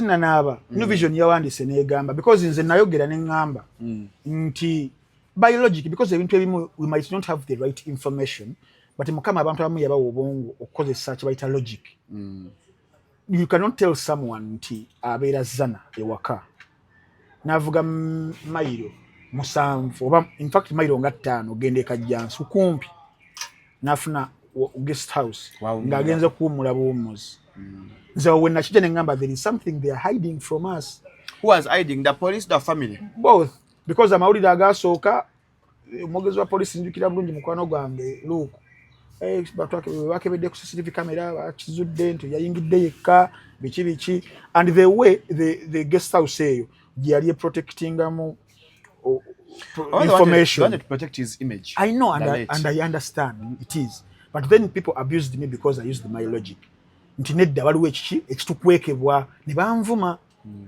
Nanaba New Vision yawandise negamba because nze nayogera nengamba nti biologic because ebintu ebimu we might not have the right information but mukama abantu abamu yabawo obwongo okukozesa kibayita logic. You cannot tell someone nti abeera zana ewaka navuga mailo musanvu oba in fact mailo nga 5 gende kajjansi kumpi nafuna guest house ngagenze kuumula buumuzi. So when Nachija ngamba there is something they are hiding from us. Who was hiding? The police, the family? Both. Because amawulire agaasooka omwogezi wa police njukira bulungi mukwano gwange look batwake bakebedde ku CCTV camera bakizudde nti yayingidde yekka biki and the way the guest house eyo yali protecting mu information. Wanted to protect his image. I know and I understand it is. But then people abused me because I used my logic. Nti nedda waliwo ekitukwekebwa ne banvuma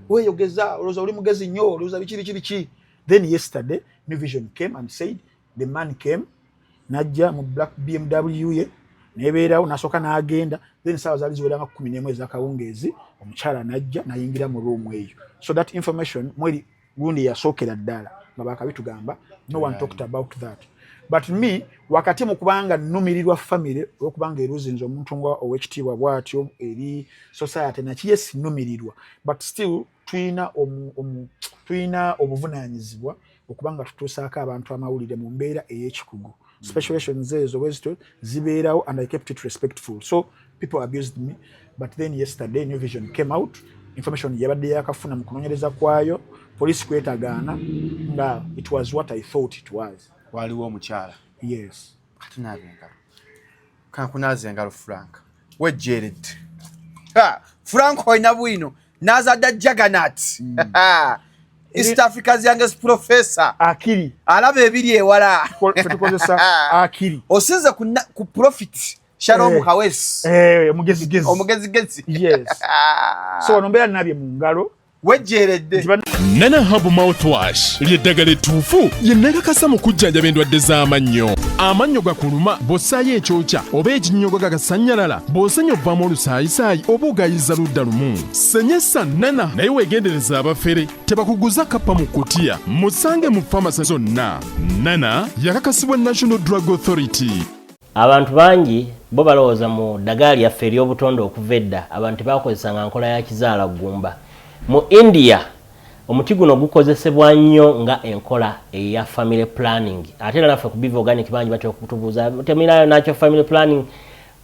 weyogeza oloza oli mugezi nnyo oloza biki. Then yesterday New Vision came and said the man came najja mu black BMW ye nebeerawo nasoka n'agenda then sawa zali ziweranga 11 ezakawungeezi omukyala najja nayingira mu room eyo. So that information mweri gundi yasookera ddala nga bakabitugamba no one talked about that. But me wakati mu kubanga nnumirirwa family okubanga eruzinzo omuntu ngwa owekitiibwa bwatyo eri society nakiye sinnumirirwa but still tuina obuvunaanyizibwa okubanga tutuusaako abantu amawulire mu mbeera ey'ekikugu. Situations ezo wezito zibeerawo and I kept it respectful. So people abused me but then yesterday New Vision came out information yabadde yakafuna mu kunoonyereza kwayo police kwetagaana nga it was what I thought it was. Waliwo omukyala. Yes. Kakunaze engalo Frank. Wejjeredde. Frank oyina bwino. Nazadda Juggernaut. East Africa's youngest professor. Akiri. Alaba ebiri ewala. Tukozesa akiri. Osinze ku profit. Shalom Kawes. Omugezigezi. Yes. So onombeera nabye mu ngalo. Wejjeredde. Nana Hub Mouthwash ly'eddagala ettuufu yennakakasa mu kujjanjaba endwadde z'amannyo. Amannyo gakuluma bw'ossaayo ekyokya oba ekinnyogo gagasanyalala bw'osenya ovaamu olusaayisaayi oba ogayiza ludda lumu. Senyesa Nana naye weegendereza abafere tebakuguza kappa mu kutiya musange mu famasi zonna. Nana yakakasibwa National Drug Authority. Abantu bangi bo balowooza mu ddagala lyaffe ery'obutonde okuva edda abantu bakozesanga nkola ya kizaala ggumba. Mu India omuti guno gukozesebwa nnyo nga enkola eya family planning. Ate naffe ku Biva Organic bangi batyo kutubuuza temirayo nakyo family planning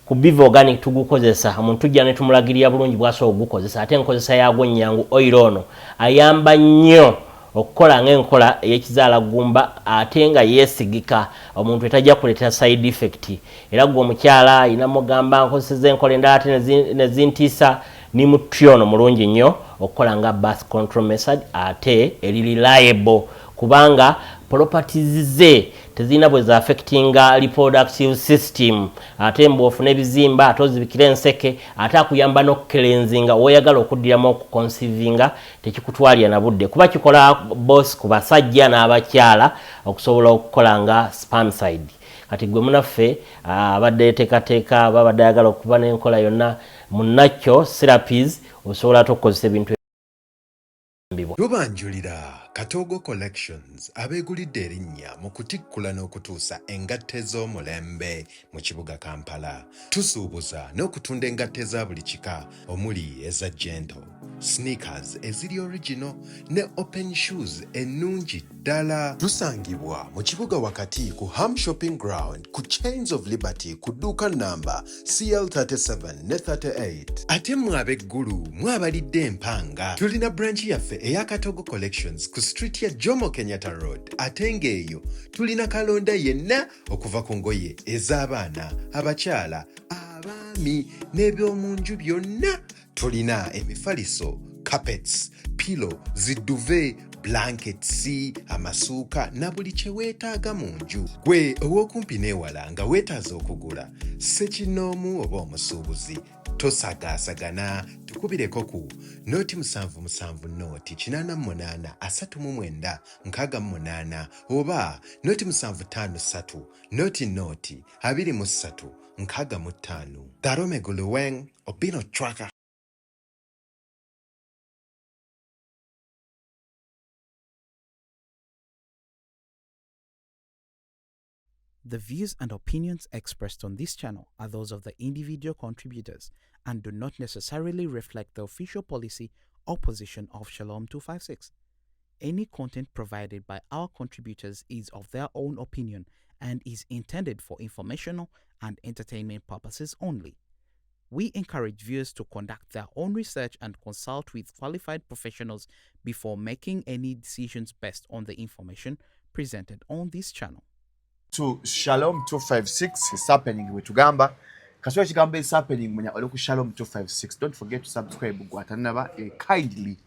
ku Biva Organic tugukozesa omuntu tujja ne tumulagirira bulungi bw'asobola okugukozesa ate enkozesa yagwo nnyangu oil ono ayamba nnyo okukola ng'enkola ey'ekizaala ggumba ate nga yeesigika omuntu etajja kuleeta side effect. Era gwe omukyala ayina mugamba nkozeseza enkola endala ate nezintiisa ni mutyono mulungi nnyo okukola nga birth control method ate eri reliable kubanga properties ze tezina bwe za affectinga reproductive system ate mbofu n'ebizimba ate ozibikira enseke ate akuyamba n'okukelenzinga oyagala okuddiramu okuconcevinga tekikutwalira na budde kuba kikola boss ku basajja n'abakyala okusobola okukola nga spermicide. Kati gwe munaffe abadde teekateeka babadde ayagala okuba n'enkola yonna munakyo therapies osobola okukozesa ebintu Tubanjulira Katogo Collections abeegulidde erinnya mu kutikkula n'okutuusa engatte z'omulembe mu kibuga Kampala. Tusuubuza n'okutunda engatte za buli kika omuli eza gentle, sneakers eziri original ne open shoes ennungi ddala. Tusangibwa mu kibuga wakati ku Ham Shopping Ground ku Chains of Liberty ku dduuka namba CL37 ne 38. Ate mmwe ab'eggulu mwabalidde empanga tulina branch yaffe eya Katogo Collections ku street ya Jomo Kenyatta Road. Ate ng'eyo tulina kalonda yenna okuva ku ngoye ez'abaana, abakyala, abaami n'ebyomunju byonna. Tulina emifaliso, carpets, pillow, ziduve, blankets, amasuuka na buli kye weetaaga mu nju. Gwe ow'okumpi n'ewala nga weetaaza okugula ssekinnoomu oba omusuubuzi tosagaasagana tukubireko ku noti 77 noti 88 39 68 oba noti 753 noti 23 65. Darome Guluweng Obino Tracker. The views and opinions expressed on this channel are those of the individual contributors and do not necessarily reflect the official policy or position of Shalom 256. Any content provided by our contributors is of their own opinion and is intended for informational and entertainment purposes only. We encourage viewers to conduct their own research and consult with qualified professionals before making any decisions based on the information presented on this channel. To Shalom 256 is happening with Ugamba. Kaswa chigambe is happening when you Shalom 256. Don't forget to subscribe gwatanaba kindly.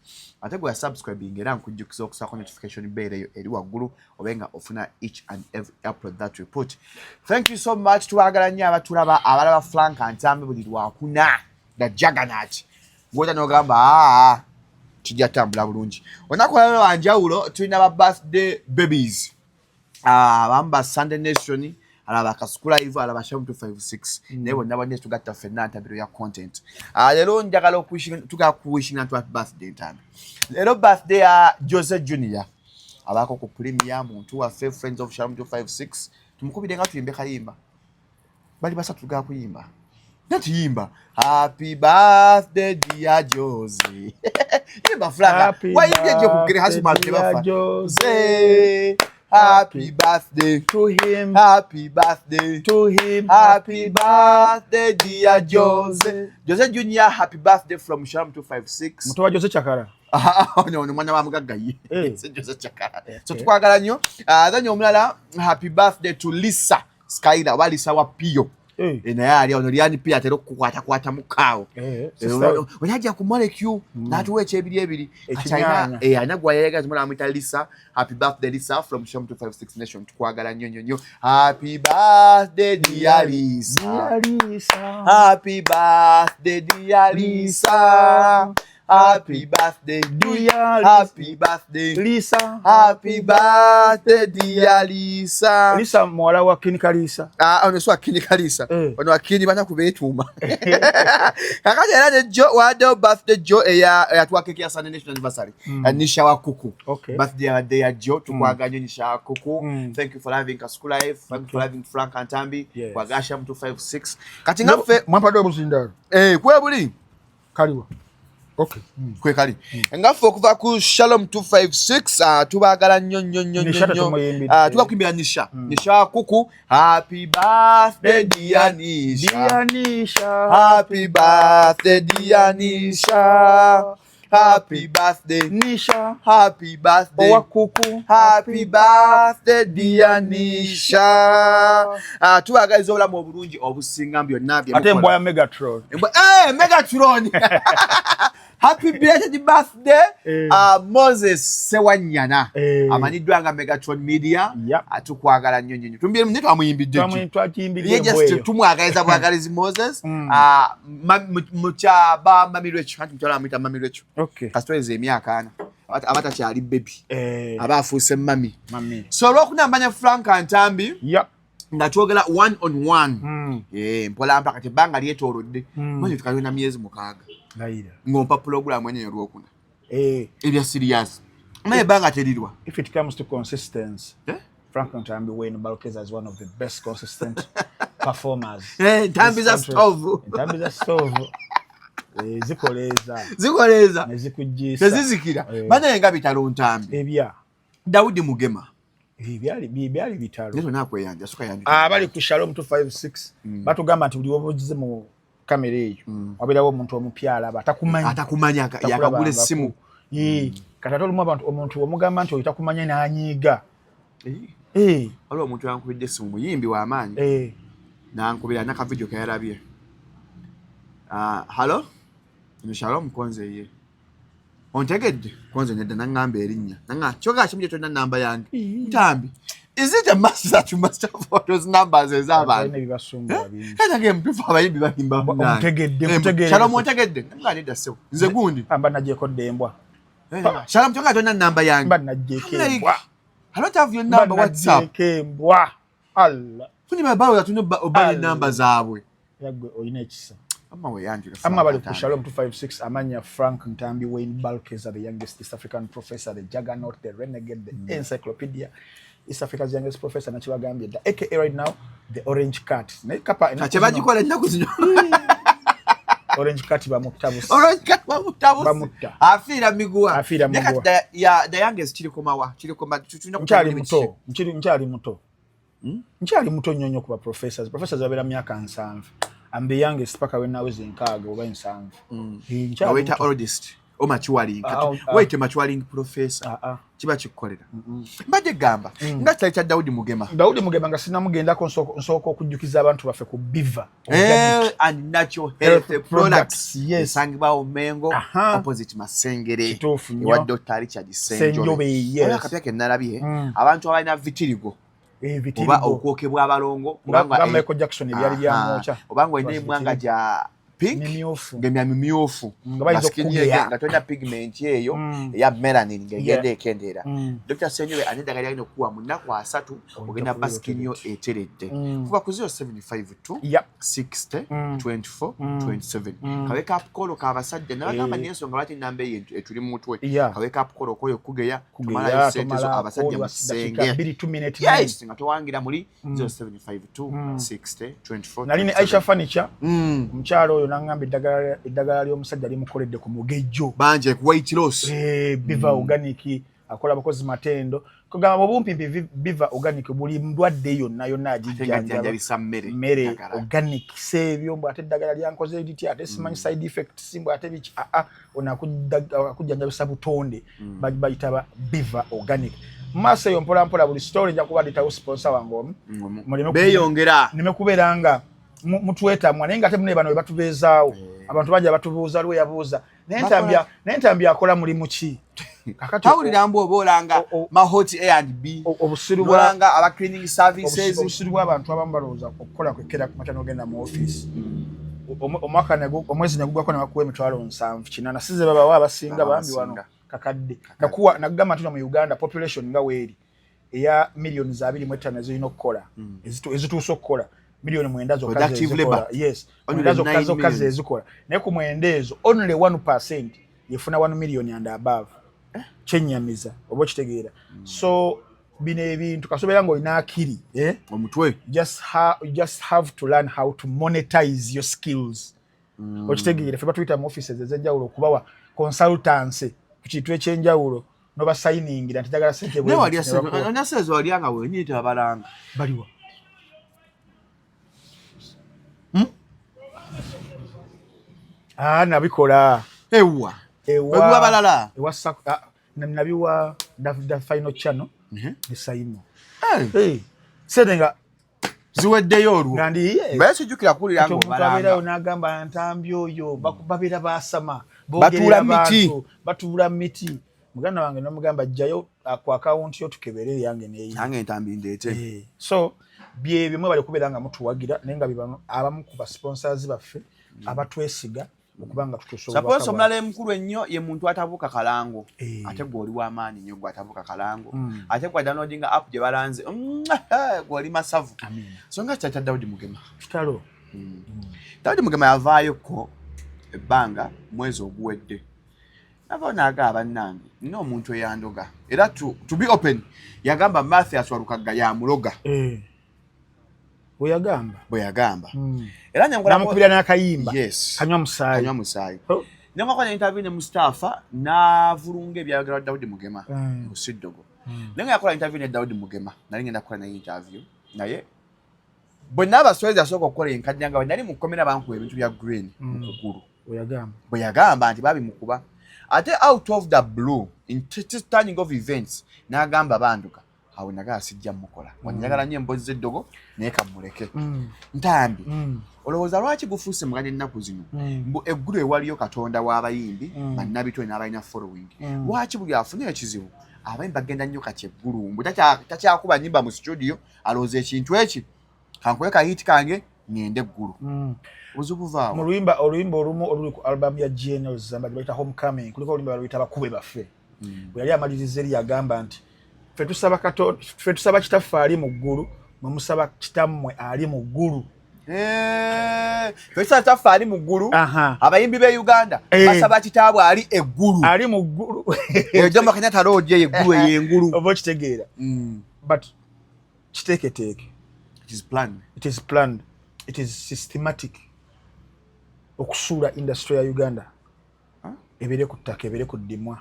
Ate gwa subscribing era nkujjukiza okusako notification bell eyo eri waggulu obenga ofuna each and every upload that we put. Thank you so much to agalanya abatulaba abalaba Frank Antambe buli lwakuna the juggernaut. Ngoja nogamba kijja tambula bulungi. Onakola lero anjawulo tulina ba birthday babies. Bamba Sunday Nation alaba kasukula hivyo alaba Shalom 256 nebo nabanye tugatta fenna ntabiro ya content lero njagala okuwishing ntu happy birthday time. Lero birthday ya Jose Junior abako ku premier muntu wa friends of Shalom 256 tumukubide nga tuyimbe kayimba bali basa tuga kuyimba natuyimba happy birthday dear Jose yimba flaga wayibye ku Christmas bafa Jose. Happy birthday to him. Happy birthday to him. Happy birthday, dear Jose. Jose Junior, happy birthday from Shalom 256. Mtowa Jose Chakara. No, mwana wa mugagayi. Jose Chakara. So tukwagala nnyo. Then omulala happy birthday to Lisa Skyler, wa Lisa wa Pio. Naye ali ono lyani pia atera okukwata mukaawo. Onajja ku molecule n'atuwa ekyebiri ebiri. Achina anagwa yegazi mula amwita Lisa. Happy birthday Lisa from Shalom 256 Nation. Tukwagala nnyo. Happy birthday dear Lisa. Happy birthday dear Lisa. Happy birthday dear Happy birthday Lisa. Happy birthday dear Lisa. Lisa mwala wa Kinika Lisa. Ono so Kinika Lisa. Ono akini bana kubetuma. Kakaje era ne Jo wado birthday Jo ya twakeke ya Sunday National Anniversary. Nisha wa kuku. Birthday day ya Jo tukwaganya nisha wa kuku. Thank you for having Kasukula Live. Thank you for having Frank Antambi. Kwa Shalom 256. Kati ngafe mwapado buzindaro. Kwe buli kaliwa. Okay. Kwe kali. Ngafe okuva ku Shalom 256 tubagala nnyo. Tubakuimbira Nisha. Nisha kuku. Happy birthday dear Nisha. Dear Nisha. Happy birthday dear Nisha. Happy birthday Nisha. Happy birthday Owakuku. Happy birthday dear Nisha. Tubagaliza obulamu obulungi obusinga byonna bye ate mbwa ya Megatron. Megatron. Happy birthday Moses Sewanyana. Amaniddwa nga Megatron Media. Atukwagala nnyo. Tumbire mneto amuyimbidde. Twakiyimbidde bwe. Tumwagaliza bwagalizi Moses. Muchaba Mamirecho. Kanti mutala amita Mamirecho. Kasitweze emyaka ana. Abata kyali baby. Abafuuse mami. So lw'okunambanya Frank Antambi. Nga twogera one on one. Mpola mpaka tebanga lyetoolodde. Manje tukalina myezi mukaaga. Ngompa program enye olwokuna. Ebya serious. Maye banga terirwa. If it comes to consistency, Frank Antambi Wayne Balkeza is one of the best consistent performers. Ntambi za stove. Ntambi za stove. Zikoleza. Nezikujisa. Tezizikira. Bana yenga bitalo Ntambi. Ebya. Daudi Mugema. Byali bitalo. Neto nakweyanja soka yandi. Bali ku Shalom 256. Batugamba nti buli obuzize mu kamera eyo. Wabirawo omuntu omupyala atakumanya yakagula essimu. Katato lumu abantu omuntu omugamba nti oyitakumanya n'anyiiga. Waliwo omuntu yankubidde essimu muyimbi w'amaanyi. Nankubira naka video kayalabye. Hello? Ni Shalom konze ye. Ontegedde konze nedda nangamba erinnya. Nanga kyoga kimuje tonna namba yange. Ntambi. Is it a must that you must have for those numbers as abantu? Kana game tufa abayimbi bakimba. Ontegedde. Shalom ontegedde. Nanga nedda sewo. Nze gundi. Amba najjeko ddembwa. Shalom kyoga tonna namba yange. Amba najjeko embwa. I don't have your number WhatsApp. Embwa. Allah. Funi babawo yatune obali number zaabwe. Yagwe oyina ekisa. Amma bali ku Shalom 256 amanya Frank Ntambi Wayne Balkeza, the youngest East African professor, the juggernaut, the renegade, the encyclopedia. East Africa's youngest professor nakibagambye dda aka right now the orange cat naye kapa Kyebagikola ennaku zino. orange cat bamutabusi bamutta afiira miguwa the youngest kirikomawa nkyali muto nnyo kuba professors babeera myaka 7 I'm the youngest paka when I was in Kago oba 7 aweta oldest omachiwaling wait machiwaling professor kiba kikukolera mbadde gamba nga kitali kya Daudi Mugema nga sinamugendako nsooka okujjukiza abantu baffe ku biva and natural health products esangibwawo Mengo opposite Masengere ewa Dr Richard Senjobe akapya ke nalabye abantu abalina vitiligo oba okwokebwa abalongo kubanga Michael Jackson ebyali byamwocha obanga ine mwanga ja pink ngemya mimyofu nga tolina pigment eyo eya melanin ngegende ekendera Dr Senjobe anedagala yino kuwa munaku 3 ogenda baskinyo eteredde kuba ku 075 60 24 27 kaweka apkolo ka basajja nabagamba n'ensonga lwaki namba eyo etuli mu mutwe kaweka apkolo koyo kugeya tumala setezo abasajja mu kisenge yes nga towangira muri 075 60 24 nalini Aisha Furniture mchalo oyo nangamba eddagala ly'omusajja limukoledde ku mugejjo banje ku weight loss biva organic akola abakozi matendo kugamba obumpimpi biva organic buli ndwadde yonna agijjanjaba mmere organic sebyo mbw ate eddagala lyankoze editi ate simanyi side effects mbw ate biki akujjanjabisa butonde bayitaba biva organic maaso eyo mpolampola buli story nja kuba nditawo sponsor wange omu beyongera nimekubeera nga mutwetamwa naye nga ate mune bano we batubeezaawo abantu bajja batubuuza lwe yabuuza naye ntambya akola mulimu ki kakatawulira mbu oboolanga mahot A&B obusulubwanga aba cleaning services obusiru bw'abantu abamu balowooza okukola kwekera kumata n'ogenda mu office omwezi negugwako ne bakuwa emitwalo 7 size babawa abasinga bambi wano kakadde nakugamba nti no mu Uganda population nga weeri eya millions 25 ezirina okukola ezituusa okukola milioni 9 zokka yes zokka ezikola naye ku 9 ezo only 1% yefuna 1 million and above kyenyamiza oba kitegeera so bino ebintu kasobeera ng'olina akiri omutwe just have to learn how to monetize your skills okitegeera ffe batuyita mu offices ez'enjawulo okubawa consultancy ku kintu ekyenjawulo noba sayiningira nti njagala sente nasezo walyanga wenyita abalanga baliwa nabikola ewa balala nabiwa the final channel esayimo sedenga ziweddeyo olwo baye kijjukira kulira ngo balanga nagamba ntambi oyo babeera basama batuula miti muganda wange nomugamba jjayo ku account yo tukebere yange nange entambi ndeete so byebyo mwe bali kubeera nga mutuwagira naye nga bibano abamu ku basponsors baffe abatwesiga okubanga tutusobola suppose omulala emukulu ennyo ye muntu atabuka kalango ate gwoli w'amaanyi nnyo gwe atabuka kalango ate gwa downloadinga app gye balanze gwoli masavu so nga kyakya Daudi Mugema kitalo Daudi Mugema yavaayoko ebbanga mwezi oguwedde nava naagamba bannange nina omuntu eyandoga era to be open yagamba Mathias Walukaga yamuloga bwe yagamba era namukubira n'akayimba kanywa musaayi nengako interview ne Mustafa n'avulunga ebyayagala Daudi Mugema mu Siddogo naye nga yakola interview ne Daudi Mugema nali ngenda kukola naye interview naye bwe n'abaswezi asooka okukola enkadde nga nali mu kkomera bankuwa ebintu bya green mu kugulu bwe yagamba nti babimukuba ate out of the blue in turning of events n'agamba banduka awo nagala sijja mukola wanjagala nnyo emboozi z'eddogo naye kamuleke ntambi olowooza lwaki gufuuse mugane ennaku zino mbu eggulu ewaliyo katonda w'abayimbi bannabitwe n'abalina following lwaki buli afuna ekizibu abayimbi bagenda nnyo kati eggulu mbu takyakuba nnyimba mu studio alowooza ekintu eki kankuwe kahiti kange ngende eggulu ozubuvaawo oluyimba olumu oluli ku album ya GNLs zamba bayita homecoming kuliko oluyimba baluyita bakube baffe bwe yali amaliriza eri yagamba nti ffe tusaba kitaffe ali mu ggulu mwe musaba kitammwe ali mu ggulu fesa kitaffe ali mu ggulu abayimbi b'e Uganda basaba kitaabwe ali eggulu ali mu ggulu Jomo Kenyatta road ye eggulu ey'engulu oba okitegeera but take. It is planned. It is planned. It is systematic. Okusula industry ya Uganda. Ebere kutaka, ebere kudimwa.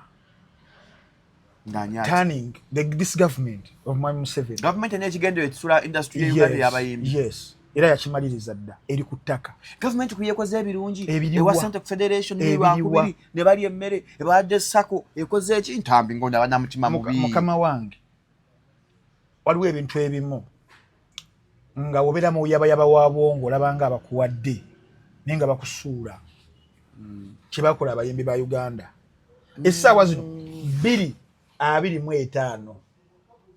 Turning this government of Mwami Museveni. Government ene kigendo etusula industry ya Uganda yabayimbi. Yes. Era yakimaliriza dda eri kutaka. Government kuyekoze ebirungi. Ewa Central Federation ni bakubiri ne bali emmere ebadde sako ekoze eki ntambi ngonda bana mutima mubi. Mukama wange. Waliwo ebintu ebimu nga wobera mu yaba wabongo labanga abakuwadde nenga bakusuula. Kibakola abayimbi ba Uganda. Essaawa zino 2:25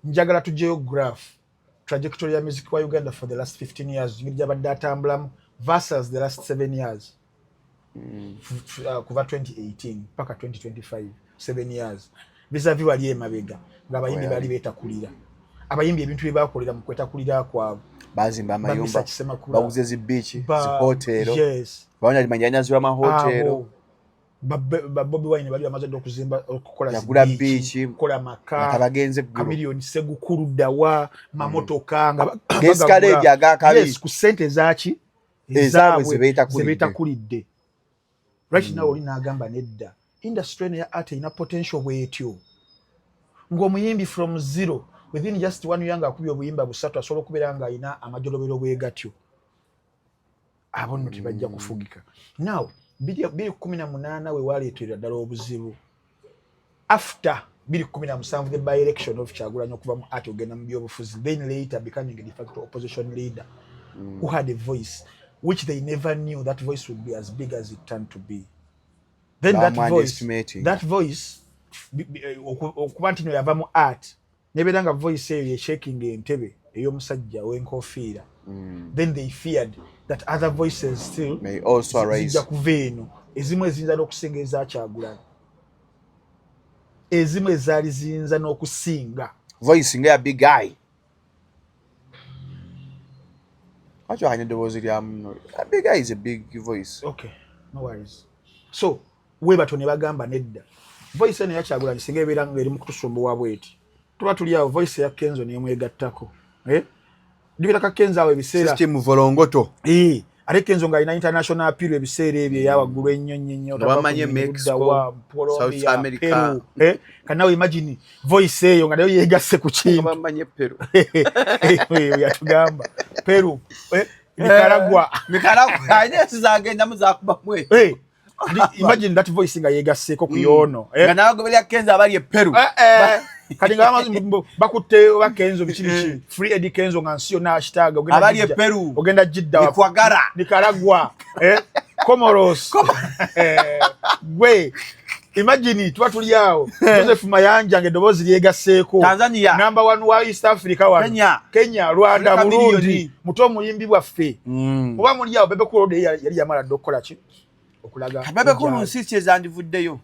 njagala tu geograph trajectory ya music wa Uganda for the last 15 years ngirya badde atambulamu versus the last 7 years. Kuva 2018 paka 2025 7 years vis-a-vis wali emabega ng'abayimbi bali betakulira. Abayimbi ebintu bye bakolera mu kwetakulira kwabwe. Bazimba amayumba, bawuze zibichi, zihotero. Yes. Baona limanyanya zwa mahotero. Bobi Wine bali amaze okuzimba okukola yagula bichi, kola maka. Nakabagenze gulu. Kamilioni segukulu dawa, mamotoka nga gescalade agakabi. Yes, ku sente zachi ezabwe zebetakulidde. Right now oli nagamba nedda. Industry ya art ina potential bwetyo. Ng'omuyimbi from zero within just 1 year nga akubye obuyimba busatu asobola okubeera nga alina amajolobero bwegatyo. Abo nno tebajja kufugika. Now 2018 we waleetera ddala obuzibu. After 2017 the by-election of Kyagulanyi okuva mu ati ogenda mu byobufuzi, then later becoming a de facto opposition leader who had a voice which they never knew that voice would be as big as it turned to be. Then that voice okuba nti no yava mu art nebera nga voice eyo yeshaking entebe ey'omusajja w'enkofiira. Then they feared that other voices still may also arise. Kuveeno ezimu eziyinza n'okusinga eza Kyagulanyi, ezimu ezaali ziyinza n'okusinga voice nga ya big guy. Acho hanya ndobozi lya muno. A big guy is a big voice. Okay, no worries. So webato ne bagamba nedda voice eno ya Kyagulanyi singa ebeera nga eri mu kutusumbuwa bweti tuba tuli awo voice ya Kenzo n'emwegattako. Ndibira ka Kenzo awo ebiseera system volongoto. Ate Kenzo nga ina international appeal ebiseera ebyo yawaggulu ennyo bamanye Mexico, South America. Kanawe imagine voice eyo nga nayo yegasse ku kintu bamanye Peru. Yatugamba Peru Nicaragua ine sizagenda muzakuba mwe. Imagine that voice nga yegasseko ku yono nga nagoberya Kenzo abali Peru. Kati nga amazi bakutte ba Kenzo bichirichi free edi Kenzo nga nsio na hashtag ogenda abali Peru ogenda jidda Nikwagara Nicaragua Comoros gwe imagine tuba tuli awo Joseph Mayanja ngedobozi lyegasseko Tanzania number 1 wa East Africa wa Kenya Rwanda Burundi muto muyimbi bwaffe oba muli awo Bebe Kurode yali yamala dokola ki okulaga Bebe Kuru sisters andivuddeyo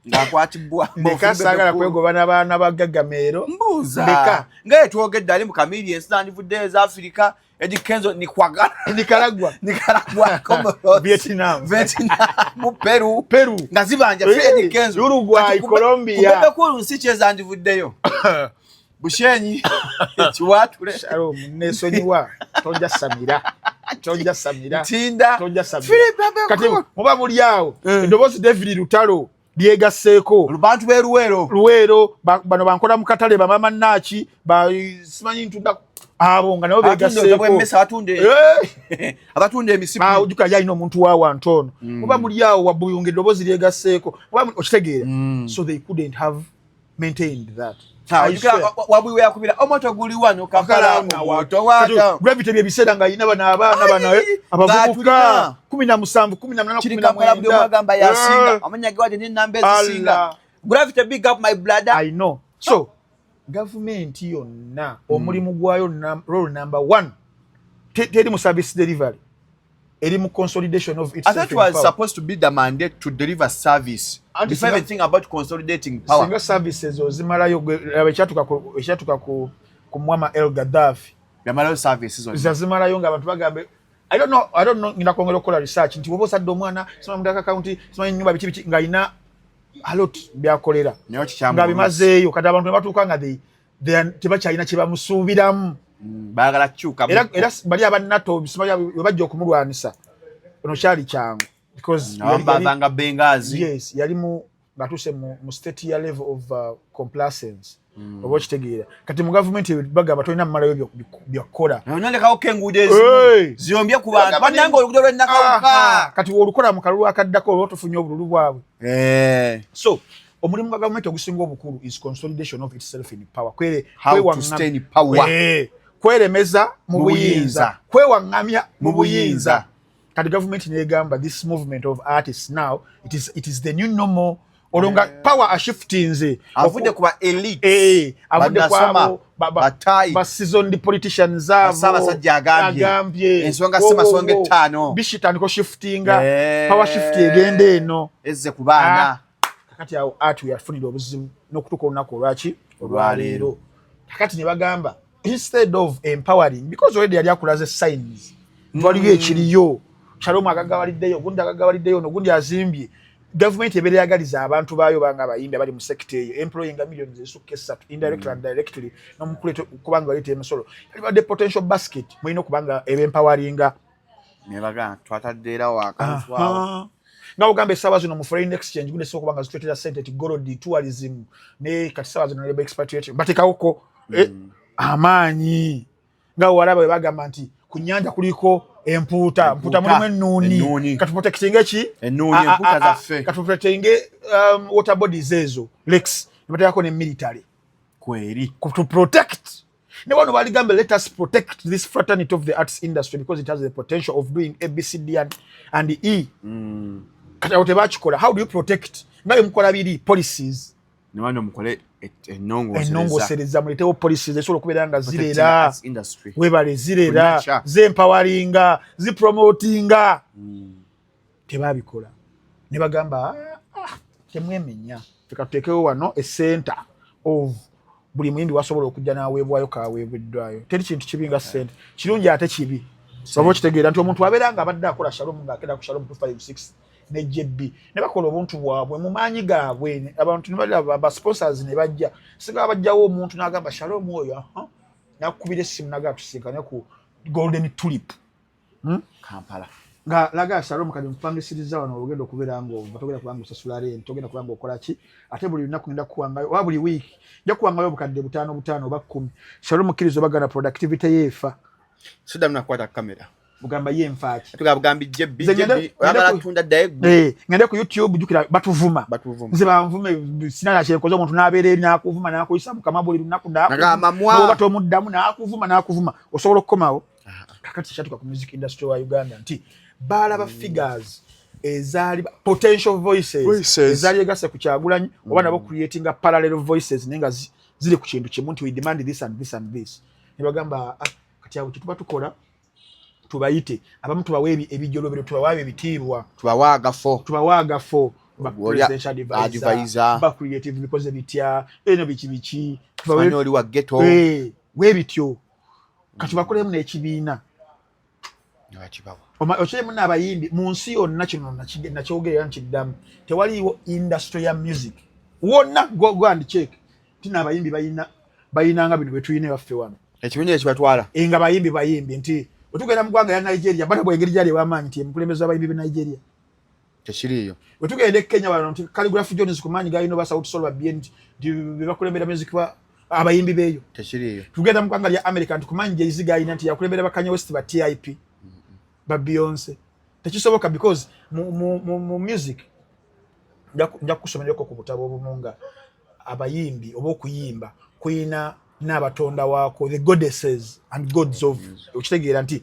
ngakwatibwa Beka sagala kwegoba n'abaana bagagamero mbuza ngaye twogedde ali mu Chameleons andivuddeyo za Africa edi Kenzo Nikwagara Nicaragua Comoros Vietnam mu Peru nga zibanja edi Kenzo Uruguay Colombia Bebe Kuru sisters andivuddeyo Bushenyi chiwatule Shalom nesonyiwa tonja samira tinda tonja samira kati muba muli awo edobozi David Lutalo lyegasseeko lubantu be Luwero bano bankola mu katale bamama Nachi simanyi ntunda abo nga nabo begasseeko abatunde emisipi ujuka yalina omuntu wawa ntono muba muli awo wabuyunga edobozi lyegasseeko muba okitegeera so they couldn't have maintained that. Wabuwe yakubira omoto guli wano kakala wato wata gravity byebiseera nga yina bana abaana bana abavubuka 17 18 magamba yasinga amanya gwaje ni namba ezisinga gravity big up my brother. I know. So government yonna omulimu gwayo role number 1 teri mu service delivery eri mu consolidation of its. I thought it was supposed to be the mandate to deliver service. Before everything about consolidating power. Single services ozimalayo ekyatuka ku Muammar El Gaddafi. Yamalayo services on. Zazimalayo nga abantu bagambe I don't know ngina kwongera okukola research nti wobo sadde omwana sima mu daka county sima nyumba bichi nga ina a lot byakolera. Nga bimazeeyo kati abantu batuuka nga tebakyalina kye bamusuubiramu baagala kukyuka era bali abanato bwe bajja okumulwanisa ono kyali kyangu because bavanga Bengazi yes yali ngatuuse mu state ya level of complacence oba okitegeera kati mu gavumenti bagamba tolina mumalayo byakukola nalekawo kenguudo ezimu ziyombye ku bantu bannanga oluguudo lwennakawuka kati olukola mu kalulu akaddako olwo tufunye obululu bwabwe so omulimu gwa gavumenti ogusinga obukulu is consolidation of itself in power kweremeza mu buyinza kwewaŋŋamya mu buyinza kati gavumenti negamba this movement of artists now it is the new normal olonga power a shiftinze avudde kuba elite avudde kwabo ba seasoned politicians abasajja agambye ensonga semasonga 5 bishitandiko shiftinga power shift egenda eno ezze ku baana kakati awo art yafunira obuzibu n'okutuuka olunaku olwaleero kakati ne bagamba instead of empowering because already yali akulaze signs waliyo ekiriyo Shalom agagabaliddeyo gundi agagabaliddeyo n'ogundi azimbye government ebere yagaliza abantu baayo banga abayimbi bali mu sector eyo employing millions esukka 3 indirectly and directly n'omukuleto kubanga walite emisolo yali badde potential basket mwino kubanga ebempoweringa ne bagamba twataddeera wakanzwa nga ugambe sawa zino mu foreign exchange gundi soko kubanga zitwetera sente gold tourism ne kati sawa zino labor expatriation bateka uko amaanyi nga walaba bagamba nti ku nyanja kuliko empuuta mulimu ennuni katuprotectinge eki ennuni empuuta zaffe katuprotectinge water bodies ezo lakes nebateyako ne military kweri to protect ne wano baligamba let us protect this fraternity of the arts industry because it has the potential of doing ABCD and E kati awo tebakikola how do you protect ngayo mukola biri policies ne wano mukole ennongosereza muletewo policies esobola okubeera nga zirera webale zirera zempoweringa zipromotinga tebabikola ne bagamba temwemenya feka tuteekewo wano center of buli muyimbi wasobola okujja n'aweebwayo kaweebweddwayo teri kintu kibi nga sente kirungi ate kibi oba okitegeera nti omuntu abeera nga abadde akola Shalom ng'akenda ku Shalom 256 ne JB ne bakola obuntu bwabwe mu maanyi gaabwe abantu ne bali aba sponsors ne bajja singa bajjawo omuntu n'agamba Shalom oyo nakubira essimu n'agatusinkane ku Golden Tulip Kampala nga laga Shalom kali mpangisiriza wano olugendo okubeera ng'ova togenda kubanga osasula rent togenda kubanga okola ki ate buli lunaku ngenda kuwangayo oba buli week nja kuwangayo obukadde 5 oba 10 Shalom mukkirizo bagana productivity yeefa suda mnakwata kamera bugamba yenfaaki tugabugambi JB oyagala tunda daegu ngende ku YouTube jukira batuvuma nze banvume sinala kyenkoza omuntu n'abeera eri n'akuvuma n'akuyisa mukama buli lunaku n'obato omuddamu n'akuvuma osobola okukomawo kakati kyatuka ku music industry wa Uganda nti balaba figures ezali potential voices ezali egase ku Kyagulanyi oba nabo creating a parallel voices nenga zili ku kintu kimu nti we demand this and this and this ne bagamba kati awo kituba tukola tubayite abamu tubawe ebijolobero tubawe ebitiibwa tubawaagafo presidential advisor ba creative because ebitya eno biki tubawe oli wa ghetto webityo kati bakolemu n'ekibiina okyemu n'abayimbi mu nsi yonna kino nakyogerera nkiddamu tewaliwo industry ya music wonna go and check tina abayimbi bayinanga bino betuyina baffe wano ekibiina ekibatwala nga bayimbi nti otugenda mu ggwanga ya Nigeria bana bwengeri gyali w'amaanyi nti emukulembeze abayimbi be Nigeria tekiriyo otugenda e Kenya wano nti Calligraphy Jones ku maanyi galina ba Sauti Sol BN nti bakulembera music abayimbi beeyo tekiriyo tugenda mu ggwanga lya America nti ku maanyi Jay-Z galina nti yakulembera ba Kanye West ba TIP ba Beyonce tekisoboka because mu music nja kusomereko ku butabo obumunga abayimbi oba okuyimba kuyina n'abatonda waako the goddesses and gods of okitegeera nti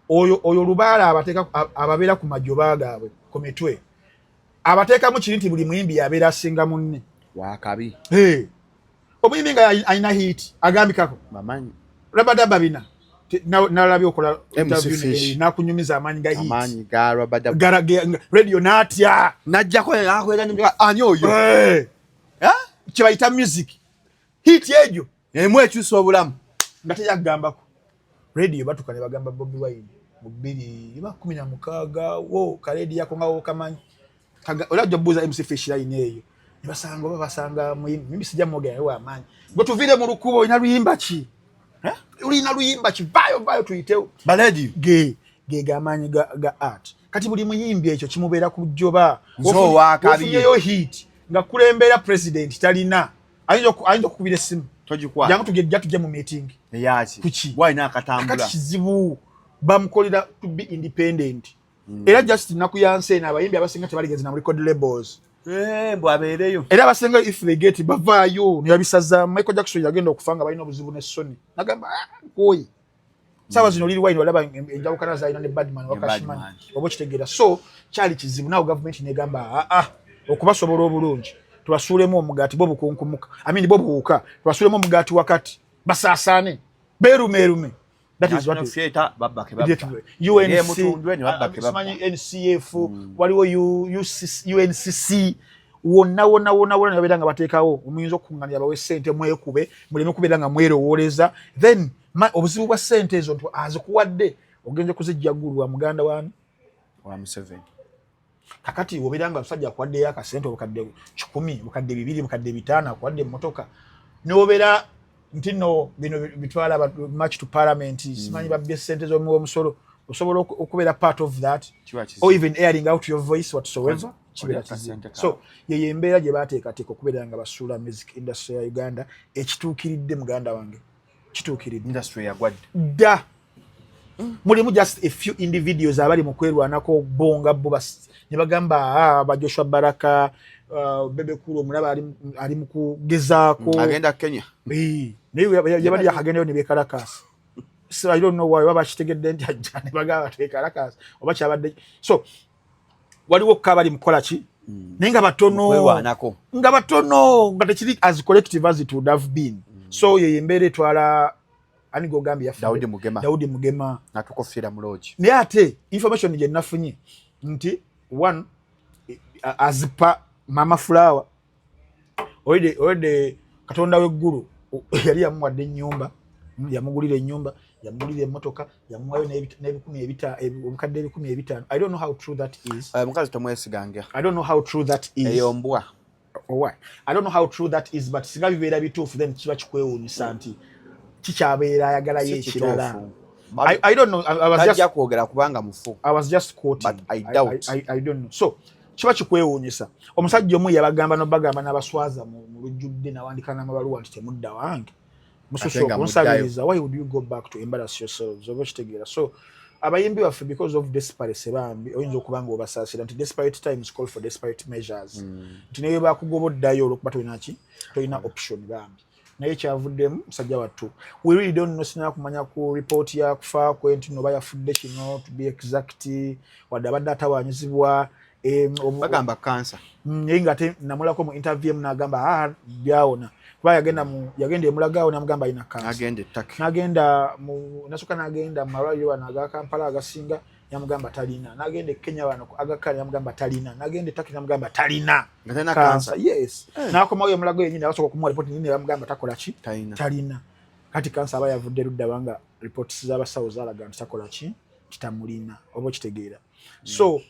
oyo lubaala abateeka ababeera ku majoba gaabwe ku mitwe abateekamu kiri nti buli muyimbi yabeera asinga munne wakabi omuyimbi nga alina hit agambikako bamanyi rabadaba bina nalabye okola interview nakunyumiza amaanyi ga hit radio natya najjako ani oyo kyebayita music hit egyo emu ekyusa obulamu nga teyagambako radio batuka ne bagamba Bobi Wine mu 2016 wo kaledi yako nga wokamanyi olajja buuza MC Fish line eyo basanga mimi sijja mogera wa amanyi ngo tuvire mu lukubo ina luyimba ki ulina luyimba ki bayo tuyitewo baledi ge gamanyi ga art kati buli muyimbi ekyo kimubeera ku jjoba Nzo wakabiye yo hit nga kulembera president talina ayinza kukubira simu tojikwa jangu tujja mu meeting yachi kuki why na katambula kati kizibu bamukolera to be independent era just nakuyanse na abayimbi abasinga tebaligeze na record labels bwa abereyo era abasinga if they get bavayo niyabisaza Michael Jackson yagenda okufanga balina obuzibu ne Sony nagamba koyi sawa zino liri wine walaba enjawukana zaina ne Badman wakashimani obo kitegera so kyali kizibu nawo government negamba okubasobola obulungi tubasuulemu omugati bo bukunkumuka bo buwuka tubasuulemu omugati wakati basaasane berumerume that is what theater babake NCF waliwo UNCC wonna yabedanga bateekawo omuyinza okukunganya abawe ssente mwekube muleme kubeera nga mwerowooleza then obuzibu bwa ssente ezo azikuwadde ogenze kuzijjagulwa muganda wani wa Museveni kakati obeeranga abasajja akuwaddeyo akasente obukadde 10 bukadde 2 bukadde 5 akuwadde emmotoka n'obeera nti no bino bitwala much to parliament simanyi babye ssente z'omusolo osobola okubeera part of that or even airing out your voice whatsoever so ye embeera gye baateekateeka okubeera nga basuula music industry ya Uganda ekituukiridde muganda wange kituukiridde industry yagwadde da mulimu just a few individuals abali mu kwerwanako bonga bo ne bagamba ba Joshua Baraka bebe kuro mulaba ali mu kugezaako agenda Kenya naye yabali yagendeyo ne bekalakasi so I don't know why baba kitegedde nti ajja ne bagaba twekalakasi oba kyabadde so waliwo kabali mukola ki nenga batono nga tekiri as collective as it would have been so ye embeera etwala anigo gambi ya Daudi Mugema natukofira muloji naye ate information gye nafunye nti one azipa mama flower already katonda w'eggulu yali yamuwadde ennyumba yamugulira ennyumba yamugulira emmotoka yamuwayo obukadde 15,000 I don't know how true that is mukazi tomwesiganga I don't know how true that is eyombwa I don't know how true that is but singa bibeera bituufu then kiba kikwewuunyisa nti kikyabeera ayagalayo ekirala I don't know I was just quoting but I doubt I don't know so kiba kikwewuunyisa omusajja omu yabagamba n'obagamba n'abaswaza mu lujjudde nawandika n'amabaluwa nti temudda wange mususu okunsabiriza why would you go back to embarrass yourselves oba kitegeera so abayimbi baffe because of desperate bambi oyinza okuba nga obasaasira nti desperate times call for desperate measures nti naye bakugoboddayo olwokuba tolina option bambi naye kyavuddemu musajja wattu we really don't know sinaa kumanya ku report ya kufa kwe nti noba yafudde kino to be exact wadde abadde atawanyizibwa bagamba cancer naye nga ate namulako mu interview n'agamba byawona kuba yagenda emulagaawo n'amugamba alina cancer n'agenda nasooka n'agenda mu malwaliro wano aga Kampala agasinga yamugamba talina n'agenda Kenya wano agakala yamugamba talina n'agenda Turkey yamugamba talina cancer yes n'akomawo emulago yennyini abasobola okumuwa report nyinyi yamugamba takola ki talina kati cancer aba yavudde ludda banga reports z'abasawo zaalaga nti takola ki kitamulina oba kitegeera so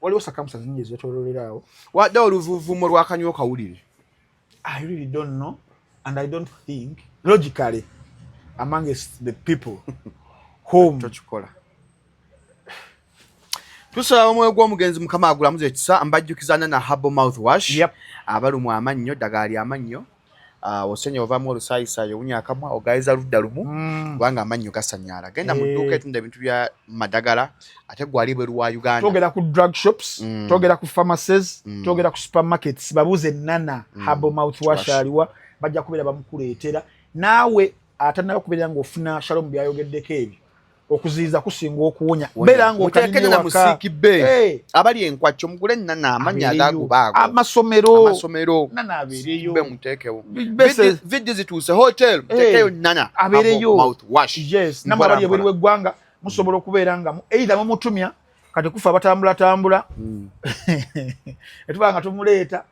waliwo circumstances nyingi ezitololerawo wadde oluvuvumo lwakanywa okawulire I really don't know and I don't think logically amongst the people whom tochikola tusaba omwe gw'omugenzi mukama agulamuze ekisa mbajjukizana na Herbal Mouthwash abalumu amannyo dagaali amannyo osenya ovamu olusaayisayo owunyakamwa ogayiza ludda lumu kubanga amannyo gasanyaala genda mu dduuka etunda ebintu bya madagala ate gwali bweru wa Uganda togera ku drug shops togera ku pharmacies togera ku supermarkets babuze nana Herbal Mouthwash aliwa bajja kubeera bamukuleetera naawe atanaba kubeera ng'ofuna Shalom byayogeddeko ebyo okuziiza kusinga okuwonya beera ng'otekenya na musiki be abali enkwacyo mugule nana amanya agago baago amasomero nana abeereyo be muteekewo vidi zituuse hotel muteekeyo nana abeereyo Mouthwash yes namwe abali ebweru w'eggwanga musobola okubeera nga either mumutumya kati Kuffa batambula etubanga tumuleeta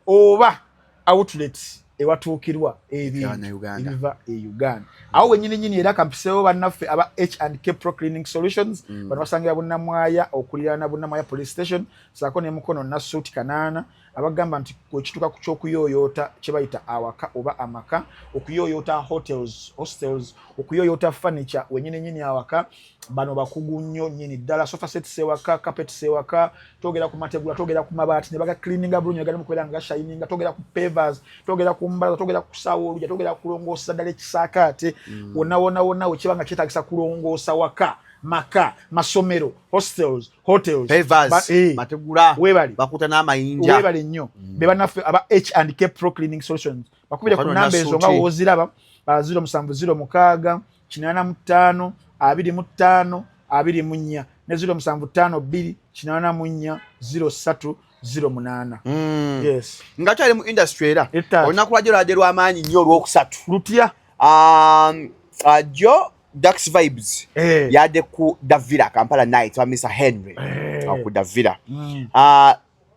oba outlets ewatuukirwa ebiva Uganda awo wenyini era kampisewo bannaffe aba H&K Pro Cleaning Solutions bano basangira Bunnamwaya okuliraana Bunnamwaya Police Station saako ne Mukono Nasuuti Kanaana abagamba nti kwekituka ku kyokuyoyota kyebayita awaka oba amaka, okuyoyota hostels, okuyoyota furniture wenyini awaka, bano bakugu nnyo nyini ddala. Sofa sets ewaka, carpets ewaka, togera ku mategula, togera ku mabaati ne baga cleaninga bulungi galimu kubeera nga shininga, togera ku pavers, togera ku mbalaza, togera ku kusaawa oluggya, togera kulongoosa ddala ekisaakaate, wonna wekibanga kyetaagisa kulongoosa waka, maka, masomero, hotels, pavers, mategula, bakuta n'amayinja. Webale nnyo. Be bannaffe aba H&K Pro Cleaning Solutions. Bakubire ku namba ezo nga woziraba, 076 85 25 24 ne 075 2 84 0308. Yes. Nga kyali mu industry era. Olunaku lwajjo lw'amaanyi nnyo olwokusatu. Lutya? Jo Dax Vibes yadde ku Davira Kampala night wa Mr Henry ku Davira.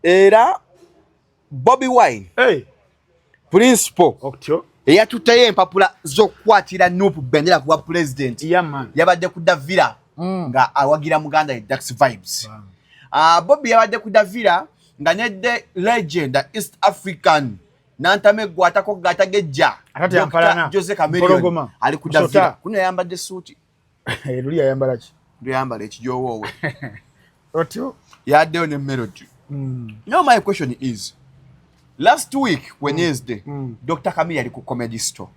Era Bobby Wine principal eyatuttayo empapula z'okukwatira Nuupu bendera kuwa president yabadde ku Davira nga awagira muganda Dax Vibes. Bobby yabadde ku Davira nga nedde legend East African nantame gwatako gatagejja Dr Jose Chameleone ali ku Davira kuno yambadde suuti luli yayambala ki yambala ekijoowowe otyo yaddeyo ne melody. Now my question is, last week Wednesday Dr Camille ali ku Comedy Store.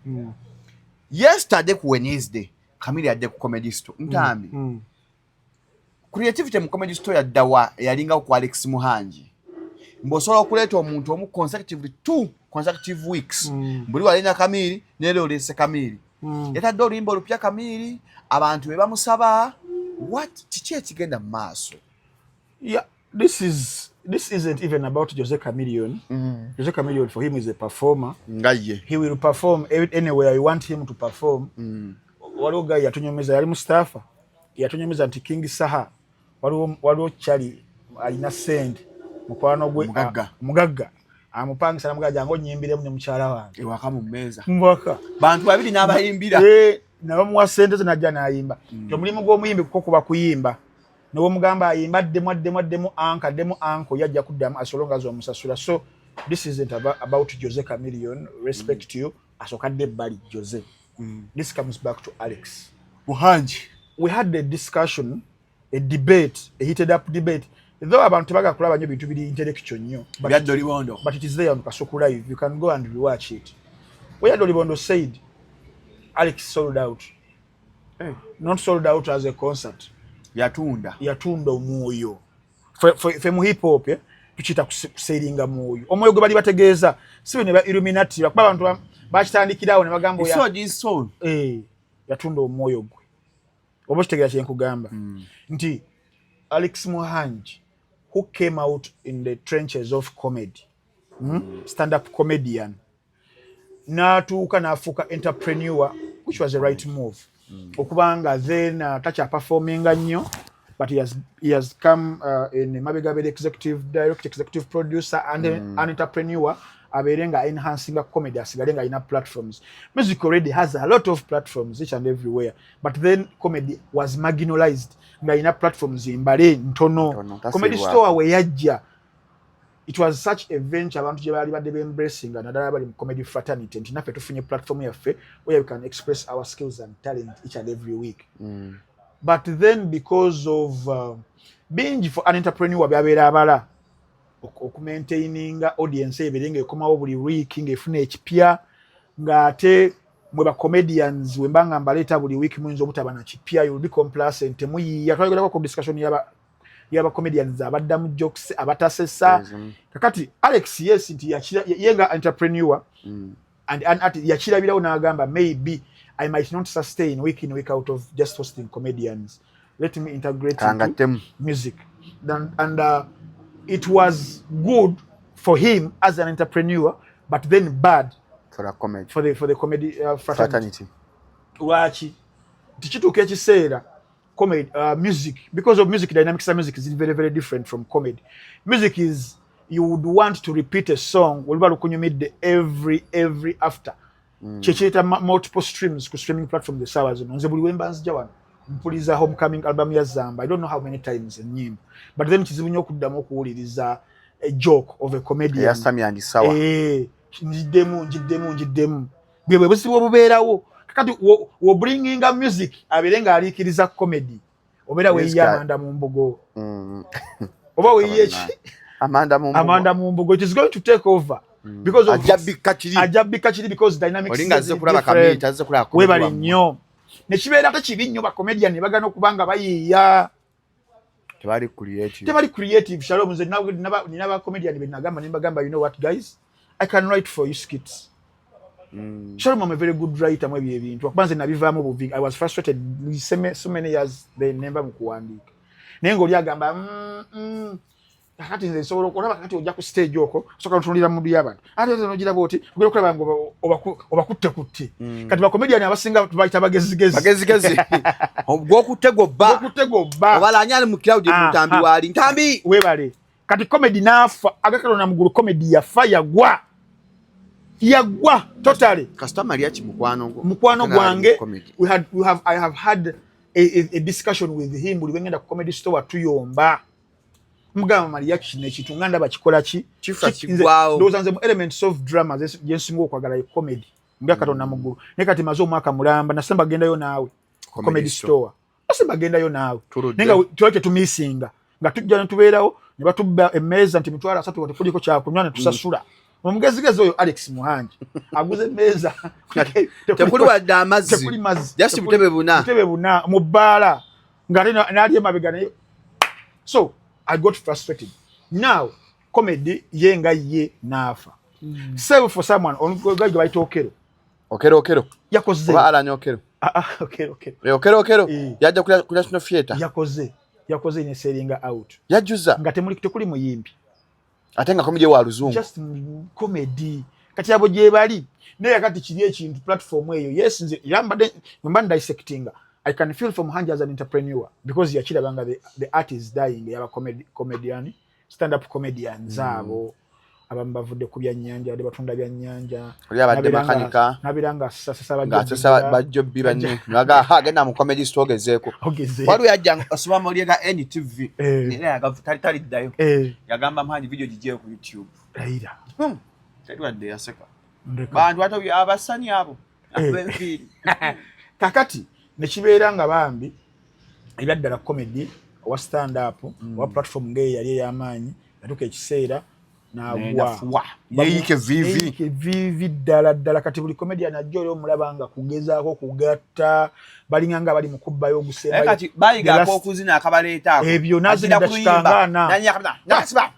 Yesterday ku Wednesday Camille yadde ku Comedy Store ntambi creativity mu Comedy Store yaddawa yalinga ku Alex Muhangi mbosobola okuleeta omuntu omu consecutively 2 consecutive weeks buli walina Camille nero olese Camille yatadde oluyimba olupya Camille abantu be bamusaba what kiki ekigenda mu maaso. Yeah, this isn't even about Jose Chameleone. Jose Chameleone for him is a performer. Ngaye He will perform anywhere you want him to perform. Waliwo guy yatunyomeza yali Mustafa yatunyomeza nti King Saha waliwo chali alina send mukwano gwe mugagga amupangisa namugaja ngo nyimbire mu mukyala wange ewaka mu meza mwaka bantu babiri n'abayimbira nabo muwa sente najja nayimba kyo mulimu gw'omuyimbi kuko kuba kuyimba niwo mugamba ayimba demu anko yajja kuddamu asolonga zo musasula. So this isn't about Jose Chameleone, respect to you asokadde bali Jose. This comes back to Alex Muhangi. We had a discussion, a debate, a heated up debate. Though abantu baga kulaba nyo bintu bili intellectual nnyo, but it is there on Kasuku Live. You can go and rewatch it. Where Dolibondo said Alex sold out. Not sold out as a concert. Yatunda omwoyo. Fe mu hip hop tuchita kusailinga mwoyo. Omwoyo gwe bali bategeeza sibe ne ba Illuminati bakuba abantu bakitandikirawo ne bagambo ya soul. Yatunda omwoyo gwe. Obo kitegeeza kye nkugamba. Nti Alex Muhangi, who came out in the trenches of comedy, stand-up comedian, natuuka n'afuuka entrepreneur, which was the right move. Okubanga then tacha performing nnyo, but he has come in Mabegabede executive director, executive producer, and an entrepreneur. Aberenga enhancing comedy asigalenga ina platforms. Music already has a lot of platforms each and everywhere, but then comedy was marginalized nga ina platforms imbale ntono. Comedy Store we yajja, it was such a venture abantu gye bali badde embracing and nadala bali comedy fraternity nti naffe tufunye platform yaffe where we can express our skills and talent each and every week. But then because of being for an entrepreneur byabeera abala okumaintaininga audience ebirenga ekomawo buli week ngefuna ekipya ngate mwe ba comedians wembanga mbaleta buli week mwinzo obutaba na kipya, you will be complacent muyiya twagala ko discussion yaba comedians abadda mu jokes abatasesa kakati Alex yes nti yenga entrepreneur and yakirabirawo n'agamba maybe I might not sustain week in week out of just hosting comedians, let me integrate into music and it was good for him as an entrepreneur, but then bad for a comedy for the comedy fraternity. Wachi tichituka ekiseera comedy music, because of music dynamics of music is very very different from comedy. Music is you would want to repeat a song waliba lukunyumidde every after checheta multiple streams ku streaming platform the sawa zino nze buli wemba nzija wano mpuliza homecoming album ya Zamba I don't know how many times nyimbo, but then kizibu nnyo okuddamu okuwuliriza a joke of a comedian. Yasami and sawa. Njiddemu. Bwe busibu obubeerawo. Kakati wo bringing a music aberenga alikiriza comedy. Obera we Amanda mu mbugo. Oba we yechi Amanda mu mbugo. It is going to take over. Because of Ajabi Kachiri because dynamics is different. Webali nnyo. Ne kibeera takibi nnyo ba comedian ne bagana okubanga bayiiya. Tebali creative. Shalom nze nina ba comedian be nagamba ne bagamba, you know what guys, I can write for you skits. Shalom, I'm a very good writer mwe ebintu. Akubanze nabivaamu buvi. I was frustrated so many years they never mukuwandika. Naye ng'oli agamba kakati nze nsobola okulaba kakati ojja ku stage okwo soka otunulira mu by'abantu ate nze nogira bwoti ogenda okulaba ngo obakutte kati ba comedian abasinga tubayita bagezigezi ogwokutte gobba obalanya mu crowd mutambi wali ntambi webale kati comedy nafa agakalo na mugulu comedy yafa yagwa totally customer yachi mukwano gwange I have had a discussion with him buli wengenda ku comedy store tuyomba mugamba mali reaction ekitunganda bakikola ki those are the elements of drama yensinga okwagala comedy mbya katonda mugulu ne kati mazo mwaka mulamba nasemba genda yo naawe comedy store nasemba genda yo naawe nenga tuweke tumisinga nga tujja ntubeerawo ne batubba emeza nti mitwala 3 watukuliko kya kunywana tusasula omugezigezi oyo Alex Muhanji aguze meza tekuli wadda amazzi just mutebe buna mu bbala ngati nali emabega nayo. So I got frustrated. Now comedy yenga ye nafa. Save for someone on guy baita okero yakoze oba alanya okero okero yajja kula sino theater yakoze ne seringa out yajuza ngate muri kuli muyimbi atenga comedy wa luzungu just comedy kati abo je bali ne yakati kiri ekintu platform eyo yes nze yamba dissecting. I can feel from Hanji as an entrepreneur because yachira banga the art is dying yaba comedian stand up comedians abo abambavudde ku byanyanja ade batunda byanyanja yabadde makanika nabiranga sasa bajobbi banne naga hagenda mu comedy store gezeeko walu yajja asoma muri ga NTV nene yagavutali dayo yagamba Hanji video gije ku YouTube raira tedwadde yaseka bantu bato abasani abo abenfiri kakati nekibeera nga bambi ebyaddala comedy wa stand up wa platform ngeye yali y'amaanyi yatuka ekiseera n'agwa yeyike vivi ddala kati buli comedian ajja oli omulaba nga kugezaako kugatta balinga nga bali mu kubbayo ogusemba kati bayigaako okuzina akabaleeta ako ebyo nazina kikangana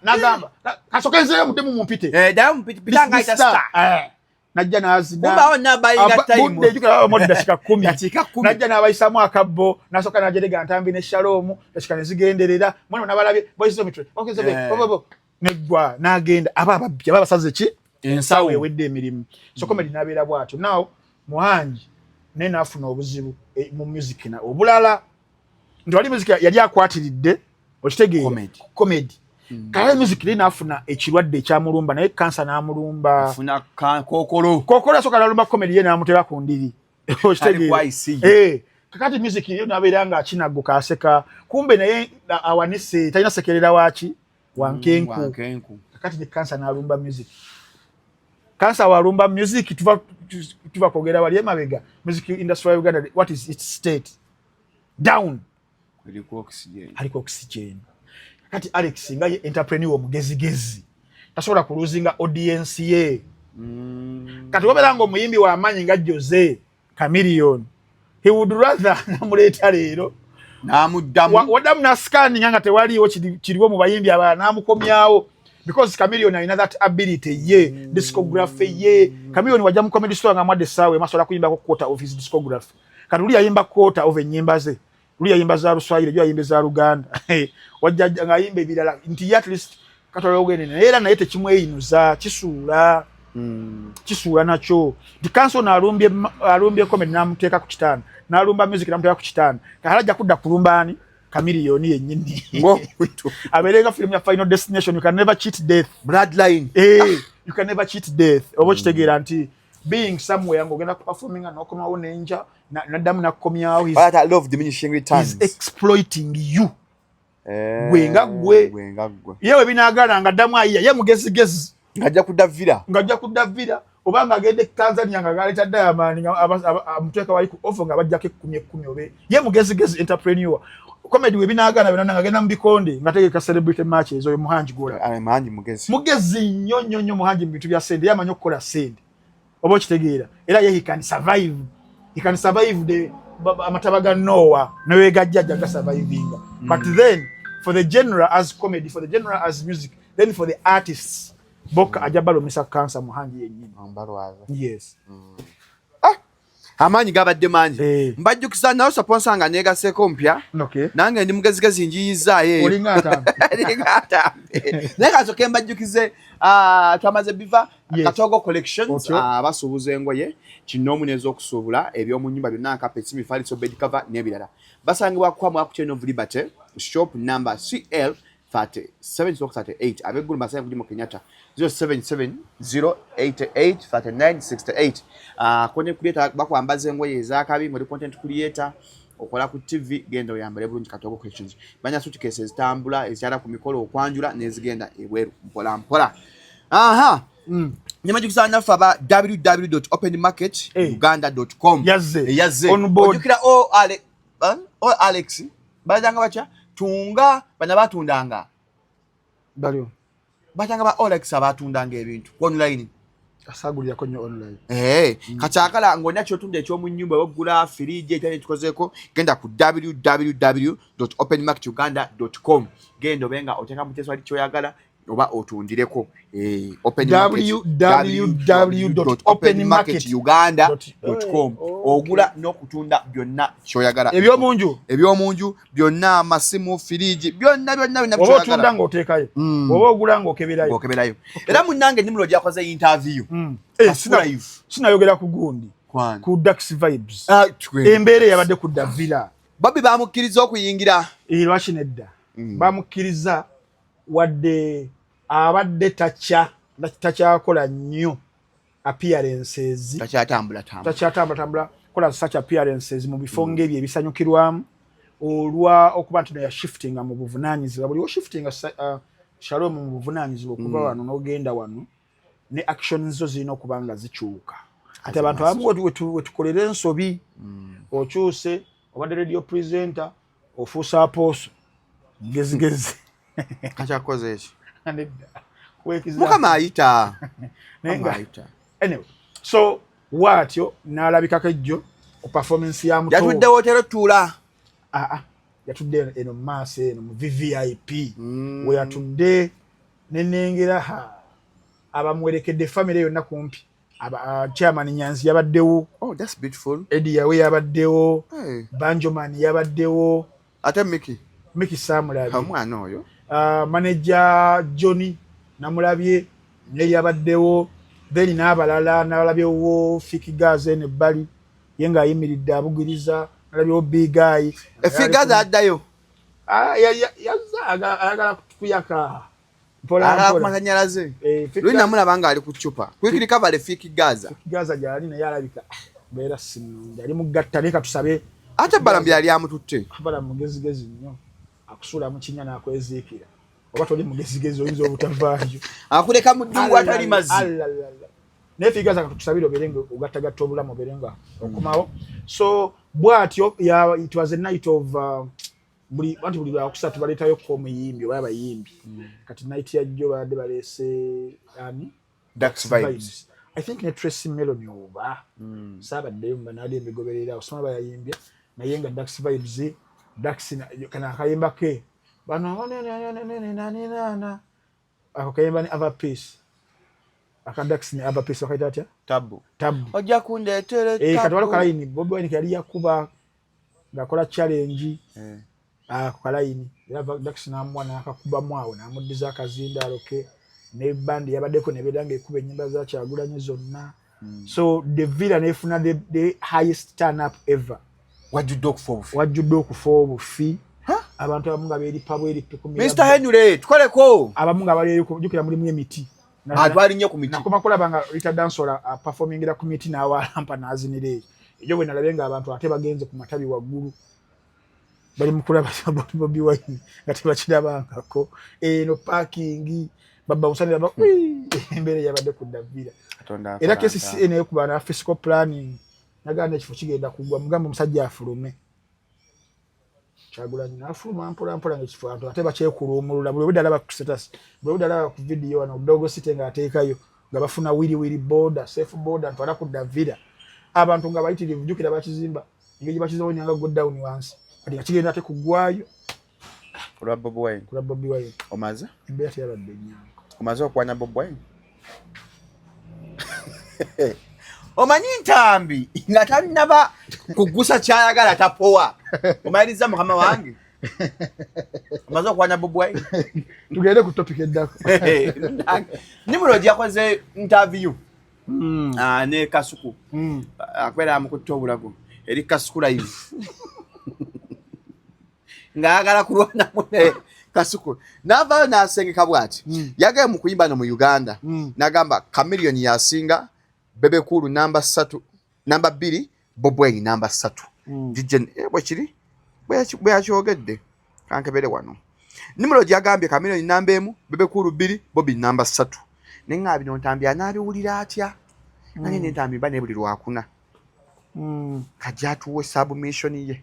nagamba kasokezeyo mutemu mumpite dayo mumpite pitanga ita star najja nazina kumba onna bayinga time budde juka modda shika 10 najja nabayisamu akabbo nasoka najerega ntambi ne Shalom shika nezigenderera mwana nabalabye boys omitre okeze bobo negwa nagenda ababya babasaze ki ensawe wedde emirimu so comedy nabeera bwatyo now Muhanji nene afuna obuzibu mu music na obulala ndwali music yali akwatiridde okitegeera comedy kale music lina afuna ekirwadde ekyamulumba naye kansa n'amulumba afuna kokolo soka nalumba comedy ye n'amutera ku ndiri kakati music yo nabeera nga akinago kaseka kumbe naye awanise talina sekerera waki wankenku kakati ne kansa n'alumba music kansa walumba music tuva kogera wali emabega music industry ya Uganda what is its state down aliko oxygen kati Alex nga ye entrepreneur omugezigezi tasobola kuluzinga audience ye kati wabera ngo muyimbi wa amanyi nga Jose Chameleon he would rather namuleta leero namuddamu wadamu na scanning nga tewaliwo kiriwo mu bayimbi aba namukomyawo because Chameleon alina that ability ye discography ye Chameleon wajja mu comedy store nga mwadde sawe masola kuyimba ko quarter of his discography kati uli yayimba quarter of enyimba ze uli yayimba za Luswahili jo yayimba za Luganda wajja nga yimba ebirala nti at least katolo ogene era naye tekimweyinuza kisuula kisuula nacho the council na alumbye comedy namuteeka ku kitanda nalumba music namuteeka ku kitanda kahalaja kudda kulumbani Chameleon yennyini abelenga film ya Final Destination you can never cheat death bloodline you can never cheat death obo kitegeera nti being somewhere ngogenda performing and okoma onenja na damu na komyawo but I love diminishing returns is exploiting you gwe gwe yewe binagala nga damu ayiya ye mugezigezi ngajja kudavira obanga agende Tanzania nga galeta Diamond nga amuteka wali ku offer nga bajjake 10 obe ye mugezigezi entrepreneur comedy we binagala bino ngagenda mbikonde nga tegeka celebrity matches oyo muhanji gola muhanji mugezi nyonyo muhanji mu bitu bya sende yamanyo kola sende obo kitegeera era ye he can survive the amatabaga Noah nawe gajjaja ga surviving but then for the genre as comedy, for the genre as music, then for the artists boka ajabalo misa cancer muhanji yenyini yes amanyi gabadde manji mbajjukisa nayo sponsor nga nega sekompya nange ndi mugezigezi njiyiza ye olingata nega soke mbajjukize twamaze biva Katogo collections abasubuza engoye kinomu nezo okusubula ebyo mu nyumba byonna carpets mifaliso bed cover nebirala basangibwa kwa mu Chain of Liberty shop number CL 3738 abegulu basanga kuli mu Kenyatta 0770883968 kone creator bakwambaza engoye ezakabi muri content creator okola ku TV genda oyambale bulungi Katogo collections banya suitcases tambula ezyala ku mikolo okwanjula nezigenda ebweru mpola aha nyamajukisana faba www.openmarketuganda.com yazze ojukira Alex badanga bacha tunga bana batundanga balio batanga ba Alex abatundanga ebintu online asagulya konyo online kachakala ngonya chotunda ekyo mu nyumba bagula fridge etane tukozeko genda ku www.openmarketuganda.com gendo benga oteka muteso ali choyagala oba otundireko www.openmarketuganda.com ogula n'okutunda byonna kyoyagala ebyomunju byonna amasimu firiji byonna oba otunda ng'oteekayo oba ogula ng'okeberayo era munnange ndi mulojja akoze interview sinayogera ku gundi ku Dax Vibes embeera yabadde ku Davila babi bamukkiriza okuyingira lwaki nedda bamukkiriza wadde abadde tacyakola nnyo appearances takyatambula kola such appearances mu bifo ng'ebyo ebisanyukirwamu olwa okuba nti ya shiftinga mu buvunaanyizibwa buli oshiftinga Shalom mu buvunaanyizibwa okuva wano n'ogenda wano ne actions zo zirina okuba nga zikyuka ate abantu abamu wetukolera ensobi okyuse obadde radio presenter ofuusa apostle mugezigezi kacyakoze ekyo Mugema ayita anyway so watyo nalabika kajjo ku performance ya muto yatudde wotero tula yatudde eno maaso eno mu VVIP we yatudde nenengera abamwerekedde family yonna kumpi chairman Nyanzi yabaddewo that's beautiful Eddie yawe yabaddewo Banjoman yabaddewo ate Mickey Samulabi omwana oyo manager Johnny namulabye ne yabaddewo then n'abalala nalabyewo Fikigaze ne bali yenga ayimiridde abugiriza nalabyewo Big Guy Fikigaze addayo agala kuyaka mpola kumanyalaze lwina mulabanga ali ku chupa quickly cover Fikigaze gyali naye alabika beera sinu yali mugatta leka tusabe ate balambi yali amututte bala mugezigezi nnyo akusula mu kinya nakweziikira oba toli mugezigezi oyinza obutavaayo akuleka mu ddungu atali mazzi naye Fikigaze akatusabira oberenga ogattagatta obulamu oberenga okumawo so bwatyo it was a night of buli lwakusatu baleetayo ko omuyimbi oba abayimbi kati night yajjo badde baleese Dax Vibes I think ne Tracy Melody oba saabaddeyo mbanali emigoberera osoma bayayimbya naye nga Dax Vibes Dax kana akayimba ke bano nana ako kayimba ni Ava Peace aka Dax ni Ava Peace wakaita atya tabu ojja kundeetere tabu katwalo kalayini Bobi Wine yali yakuba ngakola challenge ako kalayini era Dax namwa nakakuba mwawo namuddiza akazindaalo ke ne band yabaddeko ne bedanga ekuba ennyimba za Kyagulanyi zonna so the villa nefuna the highest turn up ever wajjudde okufa obufi abantu abamu nga beeri pabwe eri Mr. Henry tukoleko abamu nga bali jukira mulimu emiti atwali nnyo ku miti nakoma kulaba nga Rita Dansola performingira ku miti n'awalampa n'azinira ekyo bwe nalabe nga abantu ate bagenze ku matabi waggulu bali mukulaba Bobi Wine nga tebakirabangako eno parking baba usanira ba embere yabadde ku Davira era kesi si ene ku bana fiscal planning naganda ekifo kigenda kugwa mugamba musajja afulume Kyagulanyi nafuluma mpola ngekifo ate bakyekulumulula buli budala ku status buli budala ku video wano dogo site nga ateekayo nga bafuna wili border safe border ntwala ku Davira abantu nga bayitirivu jukira bakizimba ngeji bakizonya nga go down wansi kati kigenda ate kugwayo kula Bobi Wine omaze embeera yabadde nyango omaze okwana Bobi Wine omanyi ntambi nga talinaba kugusa kyayagala tapowa omayiriza mukama wange omaze okwana Bobi Wine tugende ku topic eddako Nimrod yakoze interview ne Kasuku akwera mukutte obulago eri Kasuku live ngagala kulwana mune Kasuku nava nasengeka bwati yagaye mu kuyimba no mu Uganda nagamba Chameleon yasinga Bebe Kulu namba 3 namba 2 Bobi Wine namba 3 dijen bwekiri bwachogedde kankebere wano Nimrod yagambye Chameleon namba 1 Bebe Kulu 2 Bobi namba 3 nenga bino ntambi anabiwulira atya nani nentambi bane buli lwakuna kajatu we submission ye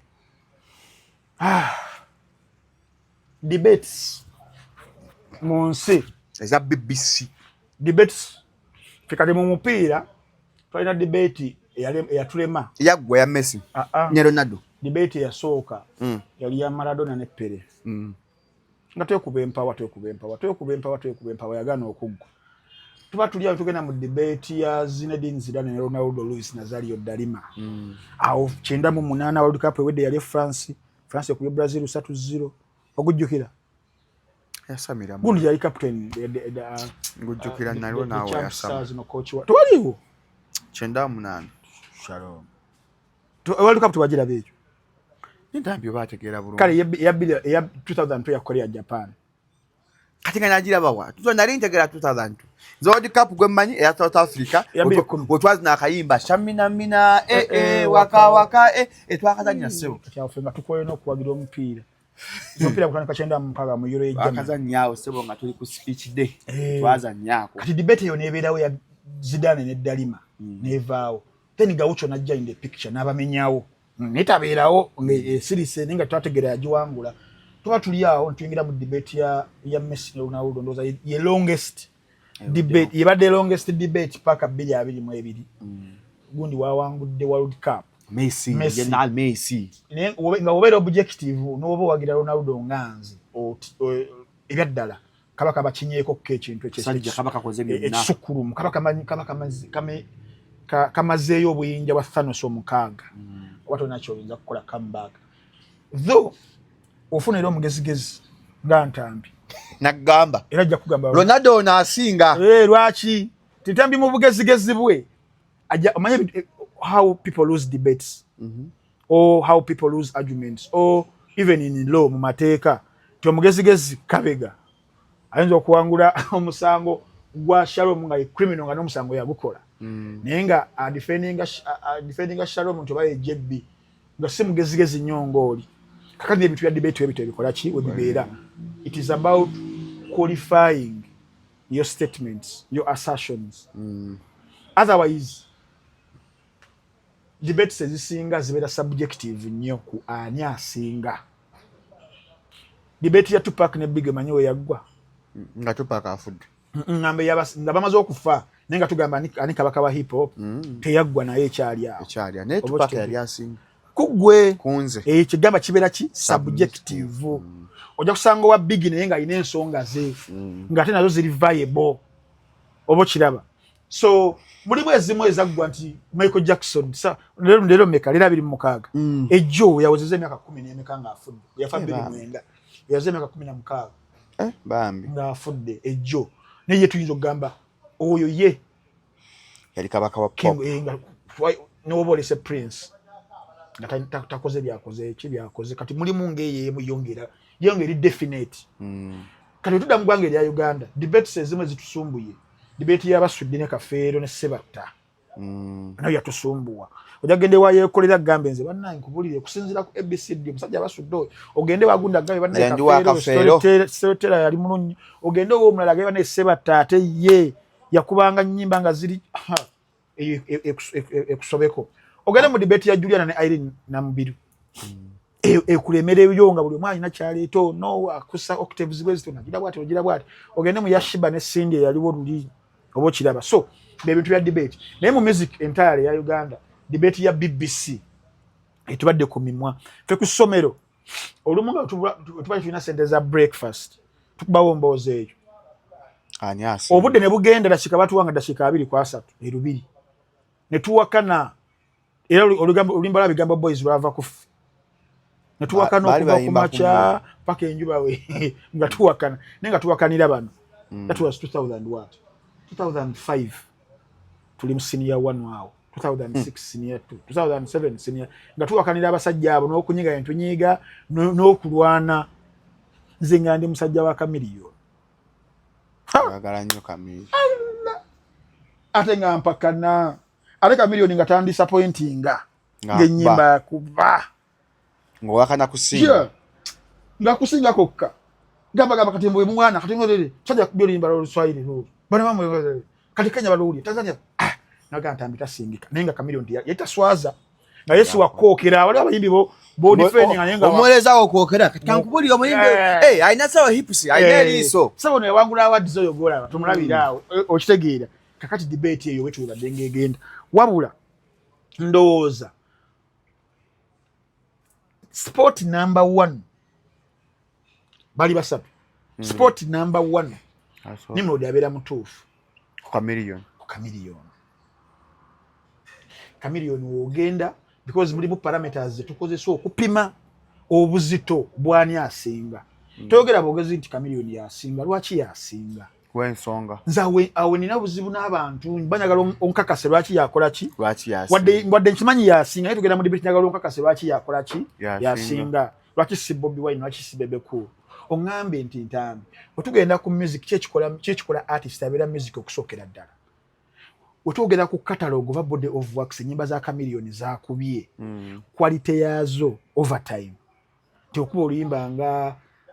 debates monse eza BBC debates fikade mu mupiira twalina debate eyatulema yagwa ya Messi ne Ronaldo debate yasooka yali ya Maradona ne Pele nga twekuba empawa yagana okuggwa tuba tulya tugenda mu debate ya Zinedine Zidane ne Ronaldo Luis Nazario Dalima awo 98 World Cup ewedde yali France ku Brazil 3-0 ogujjukira yasamira gundi yali captain ngujjukira nalwo nawe yasamira no coach wa twaliwo 98 shalom World Cup tuwagira bejo ntambi bategeera bulungi kale ya 2002 ya Korea Japan kati nga nagira bawa tuzo nali ntegera 2002 World Cup gwemanyi ya South Africa otwazi nakayimba shamina mina waka twakazanya sebo kyafenga tukoyeno okuwagira omupiira omupiira kutandika 9 mu Euro ejja akazanyaawo sebo nga tuli ku speech day twazanyako kati debate yo nebeerawo ya Zidane ne Dalima nevaawo then Gaucho najja in the picture n'abamenyawo netabeerawo series ninga twategera yajiwangula tuba tuliawo ntuyingira mu debate ya Messi ne Ronaldo ndoza ye longest debate yebadde longest debate paka 2022 gundi wawangudde World Cup Messi General Messi nga obera objective n'obo wagira Ronaldo nganzi ebyaddala kabaka bakinyeeko kekintu ekisajja kabaka koze byonna ekisukulumu kamazeeyo obuyinja bwa Thanos omukaaga wato nacho oyinza kukola comeback though ofuna era omugezigezi nga ntambi nagamba era ajja kugamba Ronaldo naasinga lwaki titambi mu bugezigezi bwe omanye how people lose debates or how people lose arguments or even in law mu mateeka ti omugezigezi kabega ayinza okuwangula omusango gwa Shalom nga criminal nga n'omusango yagukola naye nga defending Shalom nti oba JB nga si mugezigezi nnyo ng'oli kakati ebintu bya debate ebintu ebikola ki we bibeera it is about qualifying your statements your assertions otherwise debates ezisinga zibeera subjective nnyo ku ani asinga debate ya Tupac ne Big manyi we yaggwa nga Tupac afudde nga bamaze okufa naye nga tugamba ani kabaka wa hip hop teyaggwa naye ekyali naye Tupac yali asinga kugwe kunze kigamba kibeera ki subjective ojja kusanga wa Big naye nga alina ensonga ze nga ate nazo ziri viable oba kiraba so mulimu ezimu ezaggwa nti Michael Jackson lero meka lera 26 ejjo yawezeza emyaka 10 n'emeka nga afudde yafa 2009 yaze emyaka 16 bambi nga afudde ejjo naye tuyinza okugamba oyo ye yali kabaka wa pop n'obolese Prince nga takoze byakoze kati mulimu ng'eyo yongera definite kati tudda mu ggwanga erya Uganda debates ezimu ezitusumbuye debate y'abasudde ne Kafeero ne Sebatta nayo yatusumbuwa ojagende wayekolera gambe nze bannange nkubulire kusinzira ku ABCD musajja basudde ogende wagunda gambe bannange storyteller yali mulunyi ogende wo mulala gambe bannange seba tate ye yakubanga nyimba nga ziri ekusobeko ogende mu debate ya Juliana ne Irene Namubiru ekulemere yonga buli mwana ina kyaleto no akusa octaves bwezi tunagira bwati ogende mu Yashiba ne Cindy yaliwo luli obo kiraba so bintu bya debate naye mu music entire ya Uganda debate ya BBC etubadde ku mimwa fe ku somero olumunga tubali tulina sente za breakfast tukubawo mboze eyo anyasi obudde ne bugenda dashika batu wanga dashika 2 kwa 3 erubiri ne tuwakana era olimba la bigambo boys lava kufu ne tuwakana okuva ku macha paka enjuba we nga tuwakana nenga tuwakanira bano that was 2000 what 2005 tuli senior 1 wao 2006 senior 2 2007 senior nga tuwakanira abasajja abo n'okunyiga entunyiga n'okulwana nze nga ndi musajja wa Kamiliyo agala nnyo Kamiliyo ate nga mpakana ate Kamiliyo nga tan disappointinga ngenyimba kuba ngowakana kusinga nga kusinga kokka gamba katimbo mwana katimbo lele chaja kubyolimba lo Swahili no bana mamwe kati Kenya baluli Tanzania naga ntambita singika nenga Kamiliyo ndi yaita swaza na Yesu wakokera wali abayimbi bo defending anyenga omweleza okokera katika nkubuli omuyimbi aina sawa hipusi aina liso sawa ne wangula awards oyo gola tumulabira okitegeera kakati debate eyo wetu badenge genda wabula ndoza sport number 1 bali basatu sport number 1 nimro dyabera mutufu Kamiliyo ogenda because mulimu parameters tukozesa okupima obuzito bwani asinga toyogera bogezi nti Kamiliyo yasinga lwaki yasinga kwensonga nzawe awe nina buzibu n'abantu banyagala onkakase lwaki yakola ki yasinga wadde nkimanyi yasinga naye tugenda mu debate nyagala onkakase lwaki yakola ki yasinga lwaki si Bobby Wine lwaki si Bebe Cool ongambe nti ntambi otugenda ku music kyekikola artist abera music okusokera ddala otugenda ku catalog of body of works nyimba za Kamiliyo zakubye quality yazo overtime tiokuba oluyimba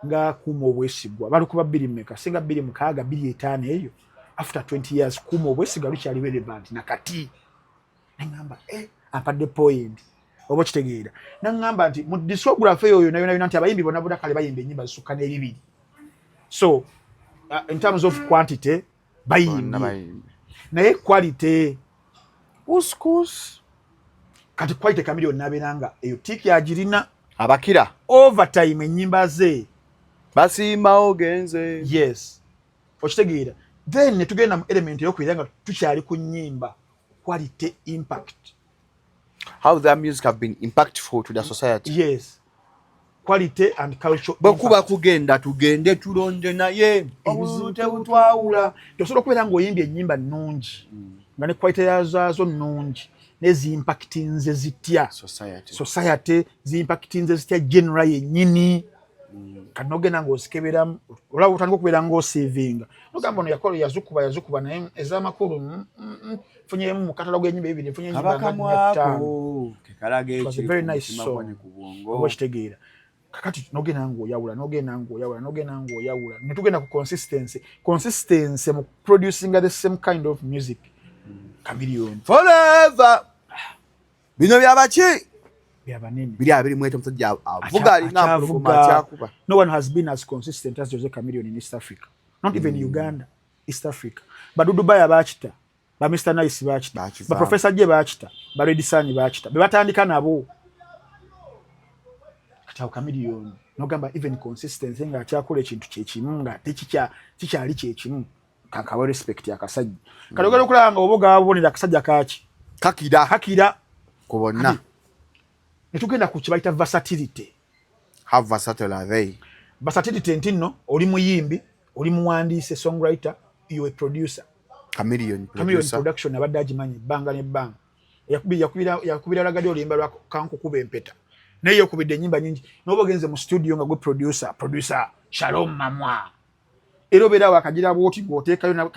nga kuma obwesigwa bali kuba 2 meka singa 2 mukaga 2 eyo after 20 years kuma obwesigwa lukyali relevant nakati ngamba apade point obo kitegeera nangamba nti mu discography eyo nayo nti abayimbi bona boda kale bayimbe nyimba zisuka ne 2 so in terms of quantity bayimbi naye quality uskus kati quality Kamiliyo naberanga eyo tiki yagirina abakira overtime enyimba ze basimba ogenze yes okitegeera then netugenda mu element yokwiranga tukyali ku nyimba quality impact how their music have been impactful to the society yes quality and culture bakuba kugenda tugende tulonde naye obuzute butwawula tosobola okubeera ng'oyimbye ennyimba nnungi nga ne quality yazo nnungi nezimpactinze zitya society zimpactinze zitya general yennyini kati nogenda ng'osikebera olaba otandika okubeera ng'osivinga nogamba ono yakola yazukuba naye ez'amakulu funyemu mu katalogo ennyimba ebiri nfunye ennyimba nga 5 very nice song oba kitegeera kakati nogenda ng'oyawula netugenda ku consistency mu producing the same kind of music Kamiliyo forever bino byabaki byabanene bili abiri mwete musajja avuga alina avuga no one has been as consistent as Jose Kamiliyo in East Africa not even Uganda East Africa badudu baya bakita ba Mr Nice bakita ba Professor Je bakita ba Red Sun bakita be batandika nabo kata Kamiliyo nogamba even consistency nga akyakola ekintu kyekimu nga tekikyali kyekimu kankawe respect yakasajja kalogero kulanga oboga abonera akasajja kaki kakira kubonna netugenda ku kibaita versatility have versatile are they versatility ntinno oli muyimbi oli muwandiise songwriter you a producer Kamiliyo production abadde agimanyi banga ne banga yakubira lagadi olimba lwa kankukuba empeta naye yakubidde ennyimba nyingi n'obogenze mu studio nga gwe producer Shalom Mamwa ero bera wakagira bwoti ng'oteekayo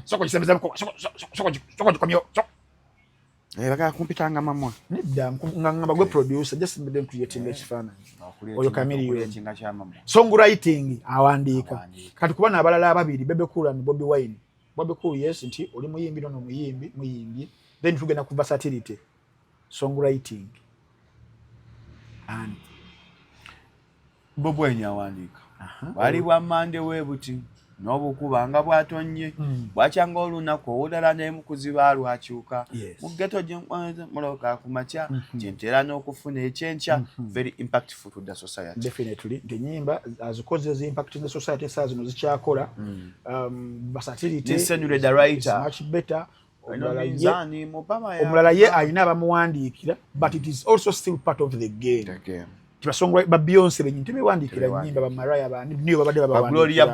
soko kisembeza soko gikomyo Baga kumpitanga mamwa. Nedda ngamba gwe producer just mbedde creating ekifaananyi. Oyo Chameleon. Songwriting awandiika. Kati kubana abalala ababiri Bebe Cool and Bobby Wine. Bobby Cool yes nti oli muyimbi nono muyimbi. Then tugenda ku versatility. Songwriting. And Bobby Wine awandiika. Bali bwa mande webuti. N'obukubanga bwatonye bwakyanga olunaku olulala n'emukuziba lwakyuka mu ghetto gye muloka ku makya gyentera n'okufuna ekyenkya very impactful to the society. Definitely ennyimba azikoze zi impact in the society saa zino zikyakola versatility Nisenule the writer much better omulala ye alina abamuwandiikira but it is also still part of the game. Tibasongwriter ba Beyonce benyi tebewandiikira ennyimba ba Mariah bandi niyo babadde babawandiikira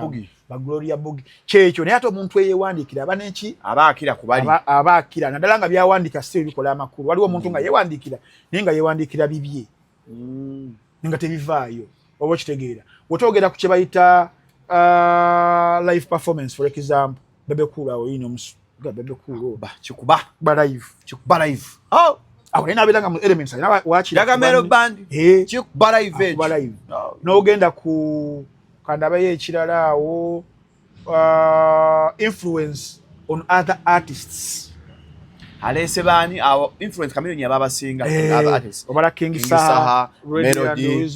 ba Gloria Boogie kyekyo naye ate omuntu eyewandiikira aba neki abaakira kubali abaakira naddala nga byawandika still bikola amakulu waliwo omuntu nga yewandiikira naye nga yewandiikira bibye nga tebivaayo oba okitegeera wotogera ku kye bayita live performance for example Bebe Cool awo yino Bebe Cool kikuba live awo naye nabeeranga mu elements alina wakira Dagamero band kikuba live n'ogenda ku kandabayo ekirala awo influence on other artists alese bani awo influence Chameleon yababasinga other artists obala King Saha Melody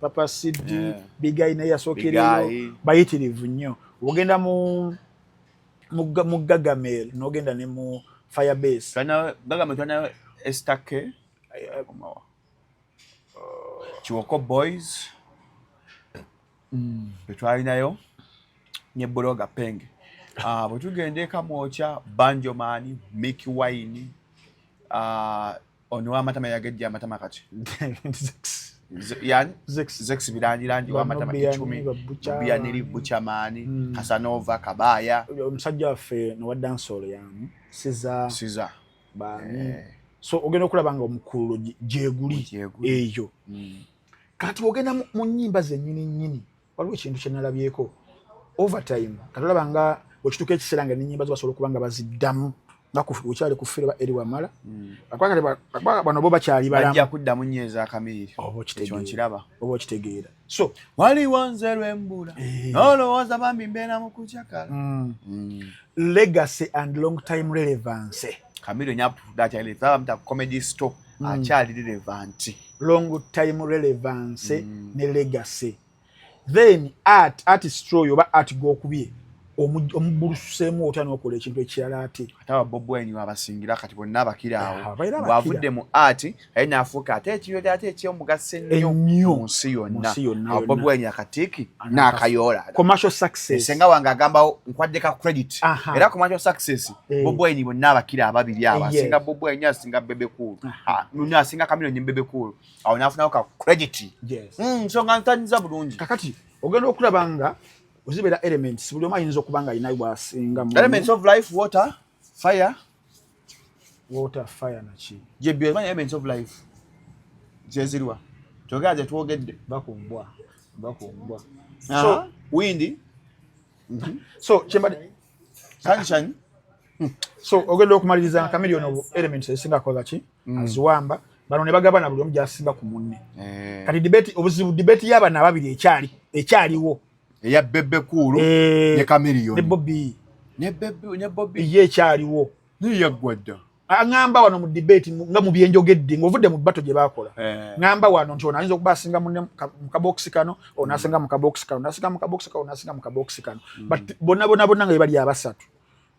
Papa Sidi Big Guy naye yasookereyo bayitirivu nnyo ogenda mu Gagamel n'ogenda ne mu Firebase Gagamel twana Estake Chiwoko Boys betwalinayo nye bloga penge bwetugende kamwocha Banjo Mani Mickey Wine ono amatama yagejja amatama kati Zex birangirangi amatama 10 Bianiri Buchamani Casanova Kabaya omusajja waffe no wa dancehall yamu Siza bani so ogenda okulaba nga omukulu gyeguli eyo kati ogenda mu nnyimba zennyini waliwo ekintu kye nalabyeko overtime katolaba nga okituuka ekiseera nga n'ennyimba zibasobola okuba nga baziddamu nga wekyali ku ffere ba Ebyama bano bo bakyali balamu ajja kuddamu nnyo ez'akamiiri ekyo nkiraba oba okitegeera so waliwo nze lw'embula n'olowooza bambi mbeera mu kukyakala legacy and long time relevance Chameleon nyapudakyaleta comedy store akyali relevant long time relevance ne legacy then artistry oba art gokubye omubuluseemu otya n'okola ekintu ekirala ate ate aba Bob Wine abasingira kati bonna abakira awo bw'avudde mu art aye n'afuuka ate ekiyoola ate eky'omugaso ennyo mu nsi yonna Bob Wine akatiiki n'akayoola commercial success senga wange agambawo nkwaddeka credit era commercial success Bob Wine bonna abakira ababiri abo asinga Bob Wine asinga Bebe Cool nuni asinga Chameleon ne Bebe Cool awo n'afunawo ka credit nsonga ntanyiza bulungi kakati ogenda okulaba nga uzibera elements buli omu ayinza okuba nga alina bwasinga elements of life water fire naki jebyemanya elements of life zezirwa togera ze twogedde bakumbwa so wind so kyembadde sunshine so ogenda okumaliriza Chameleon of elements ezisinga kola ki aziwamba bano ne bagabana buli omu gy'asinga ku munne kati obuzibu debate y'abana ababiri ekyaliwo eya Bebe Cool ne Chameleon ne Bobby ye ekyaliwo niyaggwadda aŋŋamba wano mu debate nga mu byenjogedde ng'ovudde mu bato gye baakola ŋŋamba wano nti ono ayinza okuba asinga munne mu kabokisi kano ono asinga mu kabokisi kano nasinga mu kabokisi kano nasinga mu kabokisi kano but bonna nga bye bali abasatu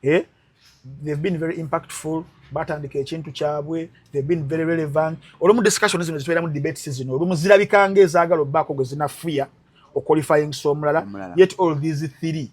they've been very impactful batandika ekintu kyabwe they've been very relevant olumu discussion zino zitubeera mu debates zino olumu zirabika ng'ezaagala obbaako gwe zinafuya qualifying somulala yet all these three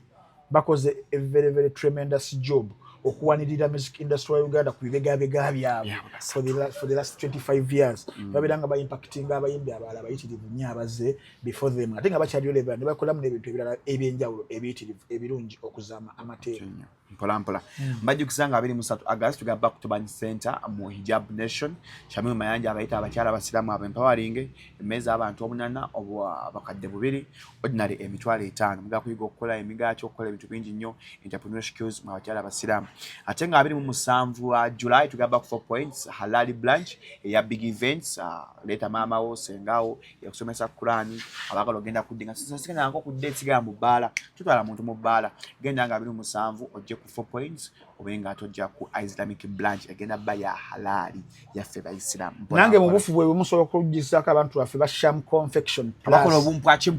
bakoze a very very tremendous job okuwanirira music industry ya Uganda ku bibegabega byabwe for the last 25 years babiranga ba impacting abayimbi abala bayitirivu nnyo abaze before them ate nga bakyali relevant ne bakola mu ebintu ebirala ebyenjawulo ebiyitirivu ebirungi okuzama amateeka mpolampola mbajja kusanga 23 August tugamba ku Tubanyi Center mu Hijab Nation Shamim Mayanja abayita abakyala abasiramu aba empowering emeza abantu omunana obwa abakadde bubiri ordinary emitwalo 5 muga kuyiga okukola emigacho okukola ebintu bingi nnyo entrepreneurship skills mu abakyala abasiramu ate nga 27 July tugamba ku 4 points halali branch eya big events leta mama wo sengawo yakusomesa Qur'ani abagala ogenda kudinga sasa nko ku dates ga mubala tutwala muntu mubala genda nga 27 ojje ku 4 points obenga atojja ku Islamic branch agenda baya halali ya feba Islam nange mu bufu bwe musobola kujisaka abantu bafe ba Sham confection abakola obumpwachi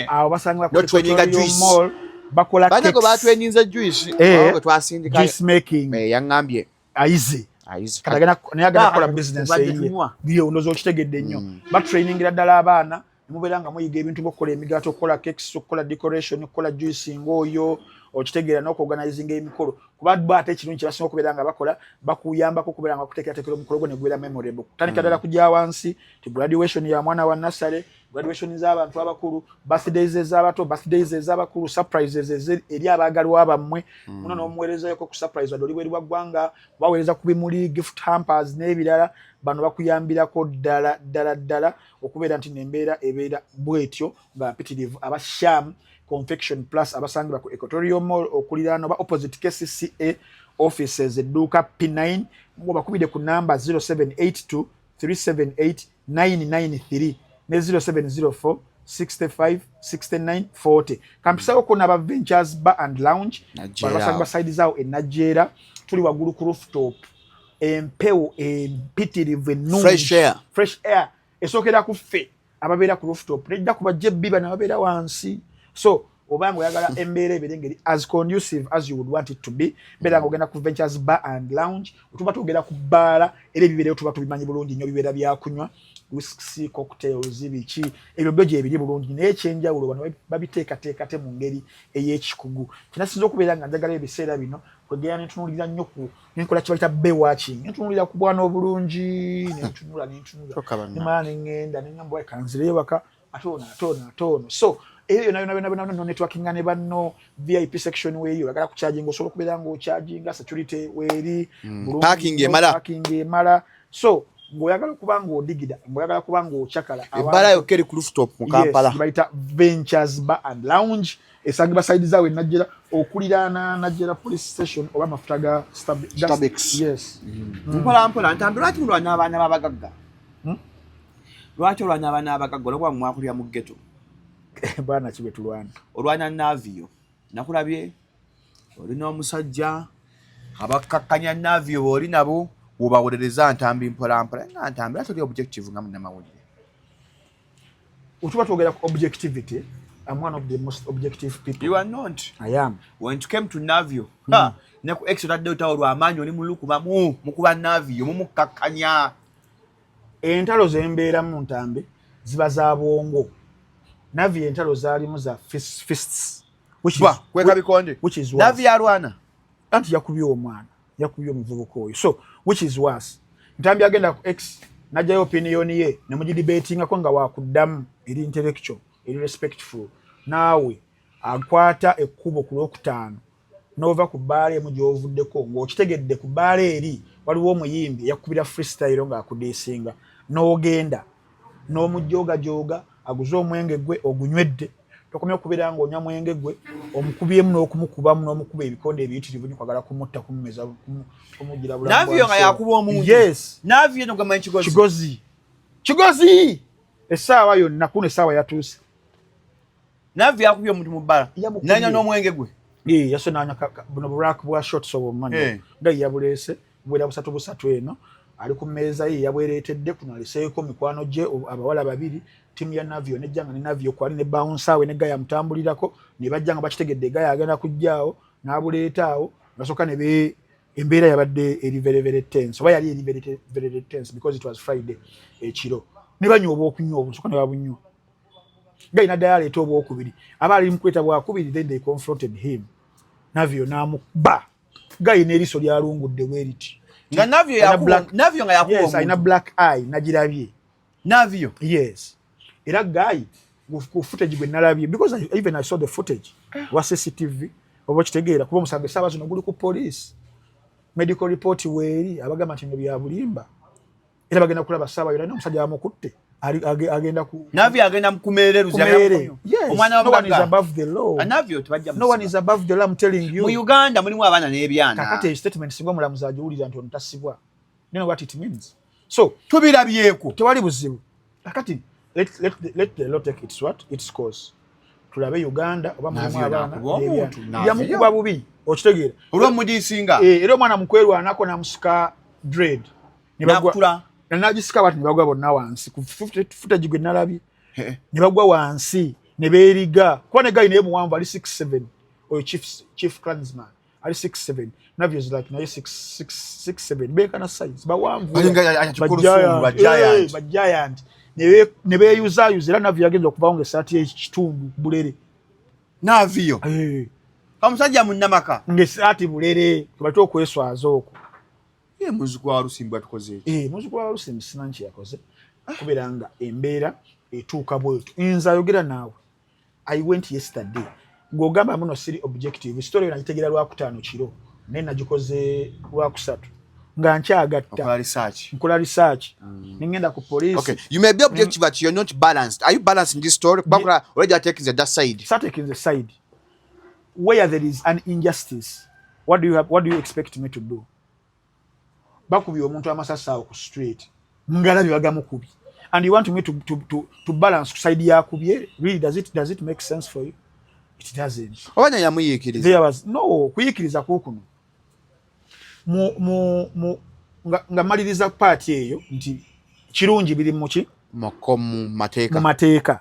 abo basanga ku mall bakola cakes batako batweninza juice abo twasindika juice making yangambye aize kadagana nayagala kola business biyo ndozo kitegedde nnyo ba trainingira ddala abaana mubeeranga muyiga ebintu byokukola emigato okukola cakes okukola decoration okukola juicing oyo okitegeera n'okuorganizing emikolo kuba ate ekirungi kye basinga okubeera nga bakola bakuyambako okubeera nga bakuteekerateekera omukolo gwo ne gubeera memorable kutandika ddala kujja wansi ti graduation ya mwana wa nasale graduation z'abantu abakulu birthdays ez'abato birthdays ez'abakulu surprises eri abaagalwa bammwe muno n'omuweerezayoko ku surprise wadde oli bweri bwa ggwanga baweereza ku bimuli gift hampers n'ebirala bano bakuyambirako ddala okubeera nti nembeera ebeera bwetyo nga mpitirivu aba Sham confection plus abasangibwa ku Equatorial Mall okuliraano ba opposite KCCA offices edduuka P9 ngo bakubide ku namba 0782 378 993 ne 0704 65 69 40 kampisa okuna ba Ventures Bar and Lounge basangibwa side zao e Nigeria tuli wagulu ku rooftop empewo empitirivu ennungi fresh air esokera ku ffe ababeera ku rooftop nejja kuba jebbiba n'ababeera wansi so obanga oyagala embeera ebirengeri as conducive as you would want it to be beera nga ogenda ku Ventures Bar and Lounge tuba tugenda ku bbaala era ebibeereyo tuba tubimanyi bulungi nnyo bibeera byakunywa whisky cocktails biki ebyo byo gye biri bulungi naye ekyenjawulo bano babiteekateekate mu ngeri ey'ekikugu kinasinza okubeera nga njagala ebiseera bino kwegera nentunulira nnyo ku nenkola kye bayita bewatching nentunulira ku bwana obulungi nentunula nemala neŋŋenda neŋŋamba wayi kanzireyo waka atono so eyo yonna networkinga ne banno VIP section weeyo oyagala kucharginga osobola okubeera ng'ocharginga security weeri parking emala so ng'oyagala okuba ng'odigida ng'oyagala kuba ng'okyakala ebbala yokka eri ku rooftop mu Kampala bayita Ventures Bar and Lounge esangibwa side zaawe Najjera okuliraana Najjera police station oba amafuta ga Starbucks yes mpola ntambi lwaki mulwana abaana b'abagagga lwaki olwana abaana b'abagagga olwokuba mwakulira mu ghetto bwana kibe tulwana olwana Navio nakulabye olina omusajja abakkakkanya Navio bw'oli nabo wobawolereza ntambi mpola nga ntambi ate oli objective nga munnamawulire otuba twogera ku objectivity. I'm one of the most objective people. You are not. I am. When it came to Navio, ne ku extra data olw'amaanyi oli mulukuba mukuba Navio mumukakkanya. Entalo zembeeramu ntambi ziba za bwongo. Navio entalo zaalimu za fists. Which is worse. Navio alwana. Anti yakubye omwana. Yakubye omuvubuka oyo. So, which is worse. Ntambi agenda ku X najjayo opinion ye ne mugidebatingako nga wakuddamu eri intellectual. Eri respectful naawe akwata ekkubo ku lwokutaano n'ova ku bbaala emu gy'ovuddeko ng'okitegedde ku bbaala eri waliwo omuyimbi yakubira freestyle ng'akudeesinga n'ogenda n'omujooga aguze omwenge gwe ogunywedde tokomya okubeera ng'onywa mwenge gwe omukubyemu n'okumukubamu n'omukuba ebikonde ebiyitirivu nkwagala kumutta kumumeza kumugira bulamu Navio nga yakuba omuntu yes Navio no gamanyi kigozi essaawa yonna kuno essaawa yatuuse Navio yakubye omuntu mu bbala nanya n'omwenge gwe yasonanya buno burack bwa shots of money nga yabuleese bwera busatu eno ali ku mmeeza ye yabwereetedde kuno aliseeko mikwano gye abawala babiri timu ya Navio nejjanga ne Navio kwali ne bounce awe ne gaya mutambulirako ne bajjanga bakitegedde gaya agenda kujjaawo n'abuleetaawo basooka ne embeera yabadde eri very tense oba yali eri very tense because it was Friday ekiro ne banywa obwokunywa obusooka ne babunywa Guy naddala aleeta obwokubiri aba ali mukweta bwakubiri then they confronted him Navio n'amuba Guy n'eriiso lyalungudde bweriti nga Navio nga yakuba yes alina black eye nagirabye Navio yes era Guy ku footage gwe nalabye because I saw the footage wa CCTV oba kitegeera kuba omusango essaawa zino guli ku police medical report weeri abagamba nti bya bulimba era bagenda kulaba saba yona omusajja amukutte agenda ku Navio agenda mkumerere yes. omwana No one is wabaga above the law. Navio tubajja No one is above the law, I'm telling you. mu Uganda mulimu abaana n'ebyana Kakati statement sibwa mulamuzi ajiwulira nti ontasibwa. You know what it means? So tubirabyeko tewali buzibu. Kakati let the law take its course. Tulabe Uganda oba mulimu abaana yamukuba bubi okitegeera olwo mudisinga era omwana mukweru anako namusika dread nakula nanajisika bati nibagwa bonna wansi ku footage gwe nalabye nibagwa wansi neberiga kwane guy naye muwanvu ali 6'7" oyo chief clansman ali 6'7" Navio is like naye 6'7" bekana size bawanvu ba giant nebe yuza era Navio agenda okubawo ngesaati y'ekitundu bulere Navio kamusajja munnamaka ngesaati bulere kubate okweswaza okwo muzuku wa Rusimbwa tukoze muzuku wa Rusimbwa sinanchi yakoze kubiranga embeera etuuka bwetu inza yogera naawe I went yesterday ngogamba muno siri objective story nagitegera lwa kutaano kiro naye nagikoze lwa kusatu nga nkyagatta nkola research ningenda ku police. Okay, you may be objective but you're not balanced. Are you balanced in this story? Bakura already taking the side. Start taking the side where there is an injustice. What do you expect me to do? Bakubi omuntu amasasa ku street ngala bibagamu kubi and you want me to balance side yakubye. Really, does it make sense for you? It doesn't. Obanya yamuyikiriza there was no kuyikiriza kukuno nga maliriza party eyo nti kirungi biri muki makomu mateeka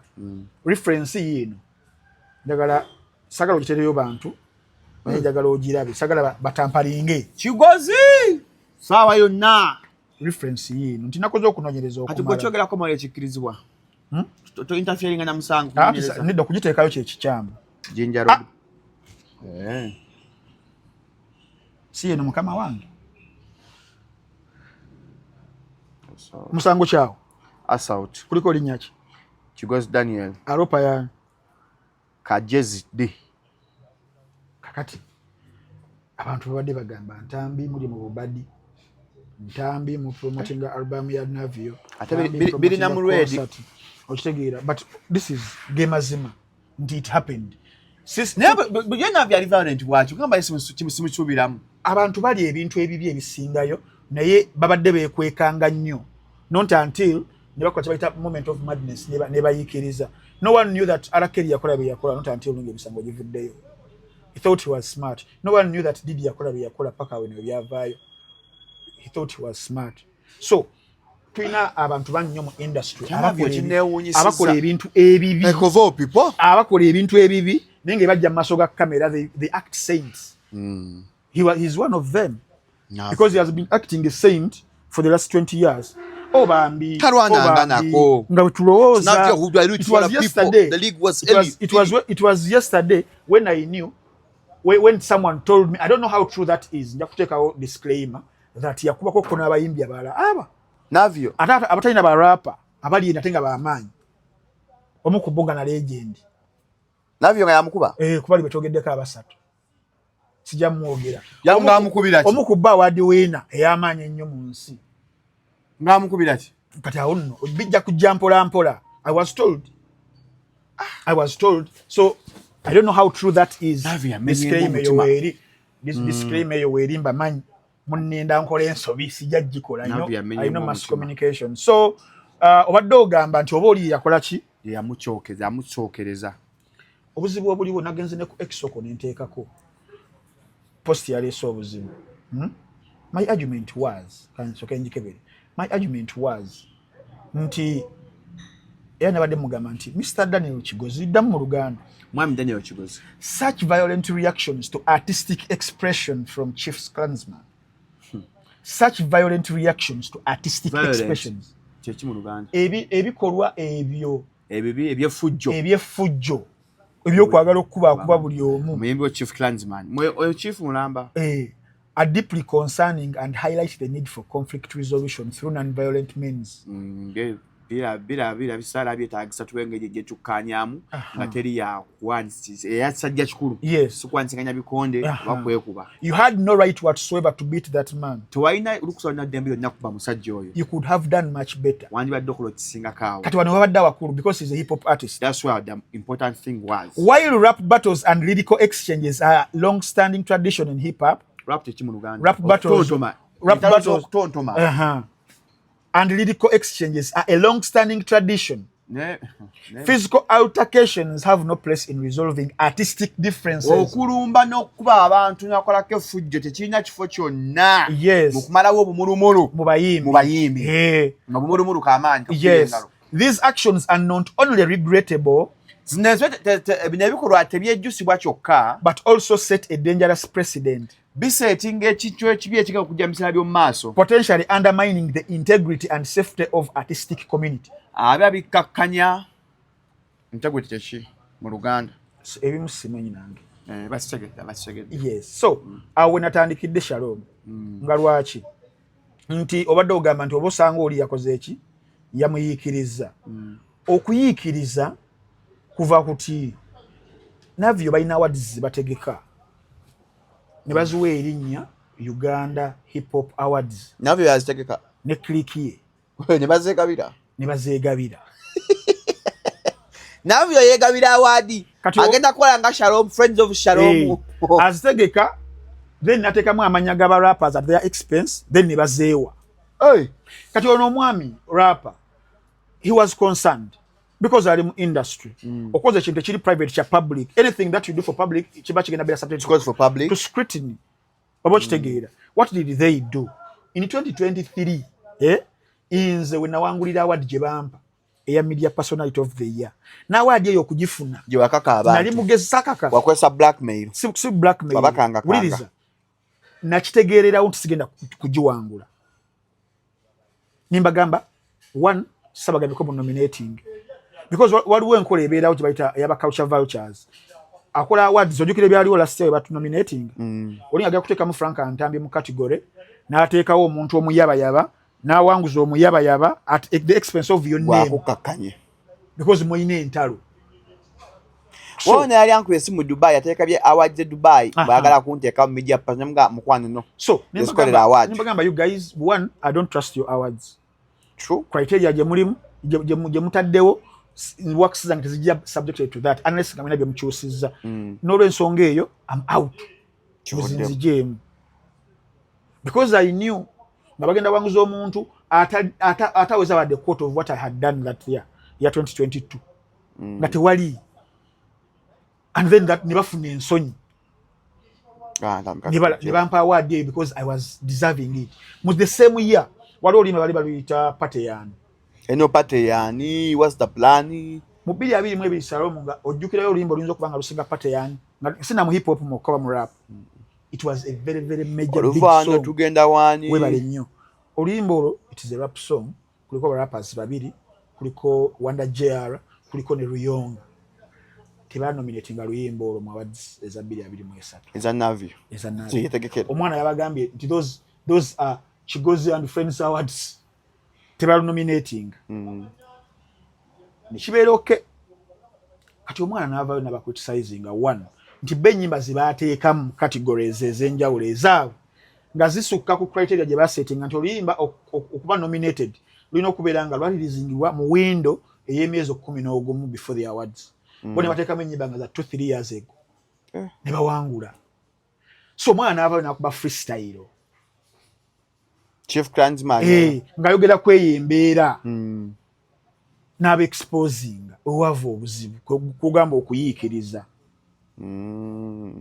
reference yino ndagala sagala okitereyo bantu njagala ogirabe sagala batampalinge kigozi sawa yonna reference yino nti nakoze okunonyereza okumala ati gochogera ko mali ekikirizibwa to interfering na musango nidda kugiteekayo kyekikyamu jinja road si yeno mukama wange musango kyawo assault kuliko linnya ki Kigozi Daniel aropa ya Kajezi D. Kakati abantu babadde bagamba ntambi muli mu bubadi ntambi mu promoting album ya Navio ate biri na mulwedi okitegeera but this is game azima and it happened but you Navio are violent watch kamba isimusubiramu abantu bali ebintu ebibi ebisingayo naye babadde bekwekanga nnyo not until ne bakola kibayita moment of madness ne bayikiriza. No one knew that Arakeli yakola bye yakola not until nge bisango givuddeyo. He thought he was smart. No one knew that Didi yakola bye yakola paka when byavaayo. He thought he was smart. So twina abantu bannyo mu industry abakola ebintu ebibi abakola ebintu ebibi nenge bajja mu maaso ga kamera they act saints. He's one of them. No. Because he has been acting a saint for the last 20 years. Oh bambi nga tulowooza it was yesterday when I knew when someone told me I don't know how true that is nja kuteekawo disclaimer that yakubako kona abayimbi abala aba Navio atata abatalina ba rapper abali enatenga bamaanyi omukubonga na legend Navio nga yamukuba kubali betogeddeko abasatu sijja mwogera yanga amukubira ki omukubba wadi wina eyamaanyi ennyo mu nsi ngamukubira ki kati awo nno bijja kujja mpola mpola I was told so I don't know how true that is. Disclaimer yo weri mbamanyi munnenda nkola ensobi sijja gikola I know mass communication so obadde ogamba nti oba oli yakola ki yamucookereza obuzibu obuliwo nagenze ne ku exoko nenteekako post yaleese obuzibu my argument was nti era nabadde mugamba nti Mr. Daniel Kigozi ddamu mu Luganda Mwami Daniel Kigozi such violent reactions to artistic expression from Chief's clansman such violent reactions to artistic expressions chechi mu Luganda ebikolwa ebyo ebyefujjo ebyokwagala okuba buli omu muyimbi wa Chief clansman oyo chief mulamba are deeply concerning and highlight the need for conflict resolution through non-violent means. bira bisala byetagisa tuwengeye gye tukkanyamu nga teri ya kwansi eyasajja kikulu sikwansikanya bikonde bakwekuba. You had no right whatsoever to beat that man. Twaina lukusona dembe yonna kuba musajja oyo. You could have done much better. Wandibadde okulo kisinga kaawo. Kati wano wabadde wakulu because he's a hip hop artist. That's why the important thing was. While rap battles and lyrical exchanges are long-standing tradition in hip hop. Rap techimu Uganda. Rap battles and lyrical exchanges are a long-standing tradition. Physical altercations have no place in resolving artistic differences. Okulumba n'okuba abantu nakolako effujjo tekirina kifo kyonna mu kumalawo obumulumulu mu bayimbi nga bumulumulu k'amaanyi. Yes, these actions are not only regrettable ebikolwa tebyejjusibwa kyokka but also set a dangerous precedent. Bisetinga ekintu ekibi ekigenda okujja mu biseera by'omu maaso, potentially undermining the integrity and safety of artistic community. Abya bikkakkanya integrity kyeki mu Luganda ebimu simanyi nange basegedde. Yes, so awe natandikidde Shalom nga lwaki nti obadde ogamba nti oba osanga oli yakoze eki yamuyiikiriza. Okuyiikiriza kuva kuti navyo balina awards bategeka ne baziwa erinnya Uganda Hip Hop Awards. Navyo yazitegeka ne kliki ne bazegabira navyo yegabira awadi agenda kukola nga Shalom Friends of Shalom azitegeka, then natekamu amanya gaba rappers at their expense, then ne bazeewa. Kati ono omwami rapper, he was concerned because ali mu industry okoze ekintu ekiri private kya public. Anything that you do for public kiba kigenda bera subject for public to scrutiny. Kitegeera. What did they do in 2023? Inze we nawangulira award gye bampa eya media personality of the year. Na award eyo okugifuna gye wakaka abantu nali mugezi kaka wakwesa blackmail si blackmail babakanga uliriza nakitegeerera nti sigenda kugiwangula. Nimbagamba one sabaga ko nominating because waliwo enkola ebeera awo kibayita yaba culture vultures. Akola awards ojukire byaliwo last year batu nominating oli agenda kuteekamu Frank Antambi mu category n'ateekawo omuntu omuyabayaba n'awanguza omuyabayaba at the expense of your name wakukakanye because moyine entalo. Wona yali ankwesi mu Dubai ateeka bye awards e Dubai baagala kunteeka mu media nga mukwano no. So nimbagamba you guys, one, I don't trust your awards. True. Criteria gye mulimu gye mutaddewo works zange tezijja subjected to that unless kamina bye mukyusizza. N'olwensonga eyo I'm out. Nzijemu because I knew nabagenda wanguza omuntu ataweza wa the quote of what I had done that year 2022 that wali and then that nibafuna ensonyi nibampa award because I was deserving it. Mu the same year wali olima bali baluyita Pateyani. Eno Pateyani, what's the plan? Mu 2022 Shalom nga ojjukirayo oluyimba oluyinza okuba nga lusinga Pateyani nga sina mu hip hop mu koba mu rap. It was a very very major big song. Tugenda wani webale nnyo oluyimba olwo, it is a rap song. Kuliko rappers babiri, kuliko Wanda JR, kuliko ne Ruyonga. Teba nominating aluyimba olwo mu awards eza 2023 eza Navy. Omwana yabagambye nti those are Chigozi and Friends Awards. Teba nominating nikibeera okay. Kati omwana n'avaayo n'abacriticizing one nti benyimba zibateekamu categories ez'enjawulo ezaabwe nga zisukka ku criteria gye basettinga nti oluyimba okuba nominated lulina okubeera nga lwalirizingibwa mu window ey'emyezi 11 before the awards. Bo ne bateekamu ennyimba nga za 2-3 years ago ne bawangula. So omwana n'avaayo n'akuba freestyle Chief Clansman ng'ayogera kweyembeera n'aba exposing owava obuzibu kugamba okuyiikiriza.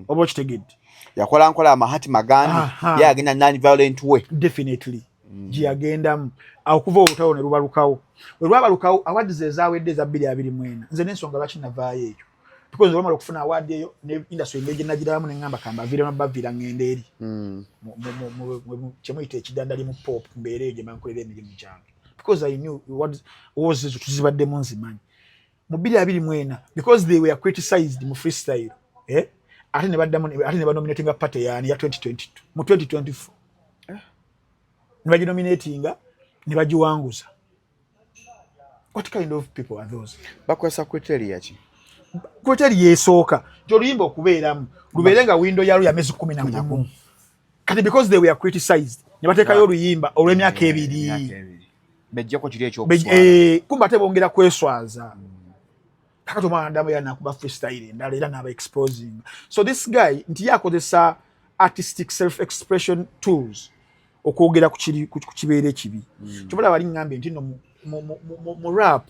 Oba kitegedde yakola nkola Mahatma Gandhi ye agenda non-violent way definitely gye yagendamu okuva olutawo ne lubalukawo. We lwabalukawo awards ezaawedde eza 2024 nze n'ensonga lwaki navaayo eyo because olwamala okufuna award eyo ne industry engeri nagiramu ne ngamba kamba aviiremu baviira ngenda eri kyemuyita ekidandali mu pop mbeera eyo gye bankolera emirimu gyange because I knew what was ezo tuzibaddemu nzimanyi mu 2024 because they were criticized mu freestyle ate ne banominatinga Pateyani ya 2022 mu 2024 ne baginominatinga ne bagiwanguza What kind of people are those? Bakwesa criteria ki? Criteria yesooka gy'oluyimba okubeeramu lubeere nga windo yalwo ya myezi 11 kati because they were criticized ne bateekayo oluyimba olw'emyaka ebiri bejjako kiri ekyokuswala kumba ate bongera kweswaza kakati omwana ndamu yanakuba freestyle endala era n'aba exposing. So this guy nti yakozesa artistic self expression tools okwogera ku kibeera ekibi. Kyobala bali ngambye nti no mu rap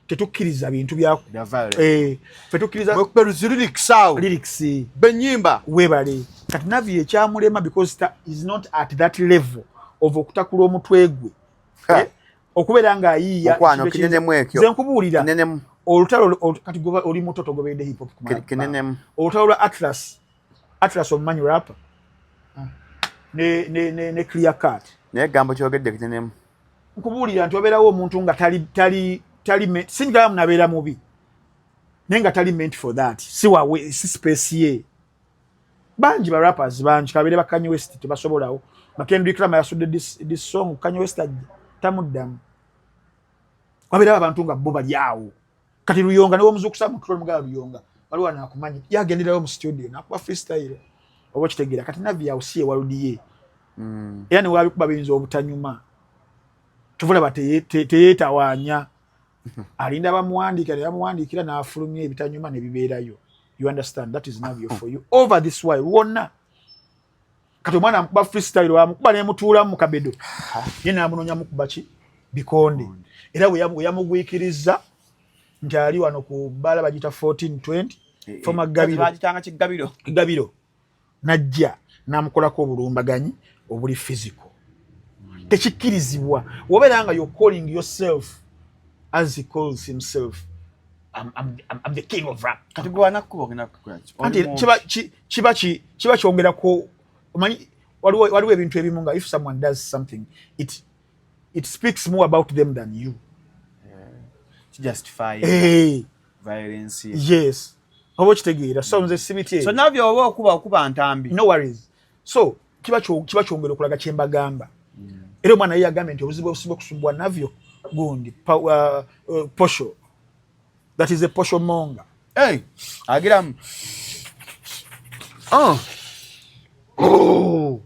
tetukkiriza bintu byaku tetukkiriza lyrics benyimba webale kati Navio ekyamulema because is not at that level of okutakula omutwe gwe okubeera nga ayiiya okwano kinenemu ekyo nze nkubuulira kinenemu olutalo kati goba oli muto togobedde hip hop kinenemu olutalo lwa Atlas omumanyi rapper ne clear cut naye gambo kyogedde kinenemu nkubuulira nti obeerawo omuntu nga tali singa munabeera mubi naye nga tali meant for that si space ye bangi ba rappers bangi kabeere ba Kanye West tebasobolawo Kendrick Lamar yasudde this song Kanye West tamuddamu wabeera abantu nga bo bali awo kati Luyonga ne omuzukusa mutwe mugala Luyonga waliwo anakumanyi yagenderayo mu studio nakuba freestyle oba kitegeera kati Navio awusiye waludiye era ne wabikuba biyinza obutanyuma tuvula teyeetawaanya alinda bamuwandiika ne bamuwandiikira n'afulumya ebitanyuma ne bibeerayo. You understand? That is Navio for you. Over this way wonna kati omwana amukuba freestyle wamukuba nemutuulamu mu kabedo ye n'amunoonya mukuba ki bikonde era we yamugwikiriza nti ali wano ku bbala bagita 1420 foma Gabiro najja n'amukolako obulumbaganyi obuli physical tekikkirizibwa wobeera nga you're calling yourself as he calls himself I'm the king of rap kati gwana kubo kina anti chiba kyongerako omanyi waliwo ebintu ebimu nga if someone does something it speaks more about them than you to justify violence yes obo kitegeera so nze sibiti so Navio oba okuba ntambi no worries so kiba kyongera okulaga kyembagamba era omwana ye yagambye nti obuzibu obusinga okusumbwa Navio gundi posho that is a posho monga agiram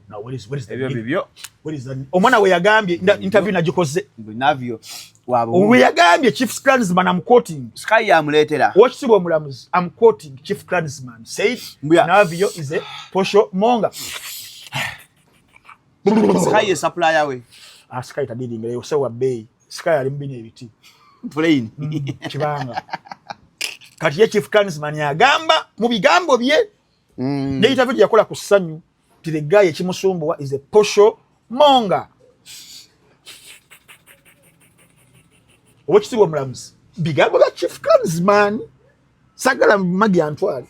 now what is that ebyo what is that omwana we yagambye interview najikoze Navio wabo we yagambye Chief Clansman I'm quoting Sky yamuletera wakisibo omulamuzi I'm quoting Chief Clansman said Navio is a posho monga Sky is supplier we Sky tadidi ngere osewa bay Sky ali mbine ebiti plain kibanga kati ye Chief Clansman yagamba mu bigambo bye ne interview yakola ku ssanyu ti the guy ekimusumbuwa is a posho monga wakisibo omulamuzi bigambo bya Chief Clansman sagala magi antwali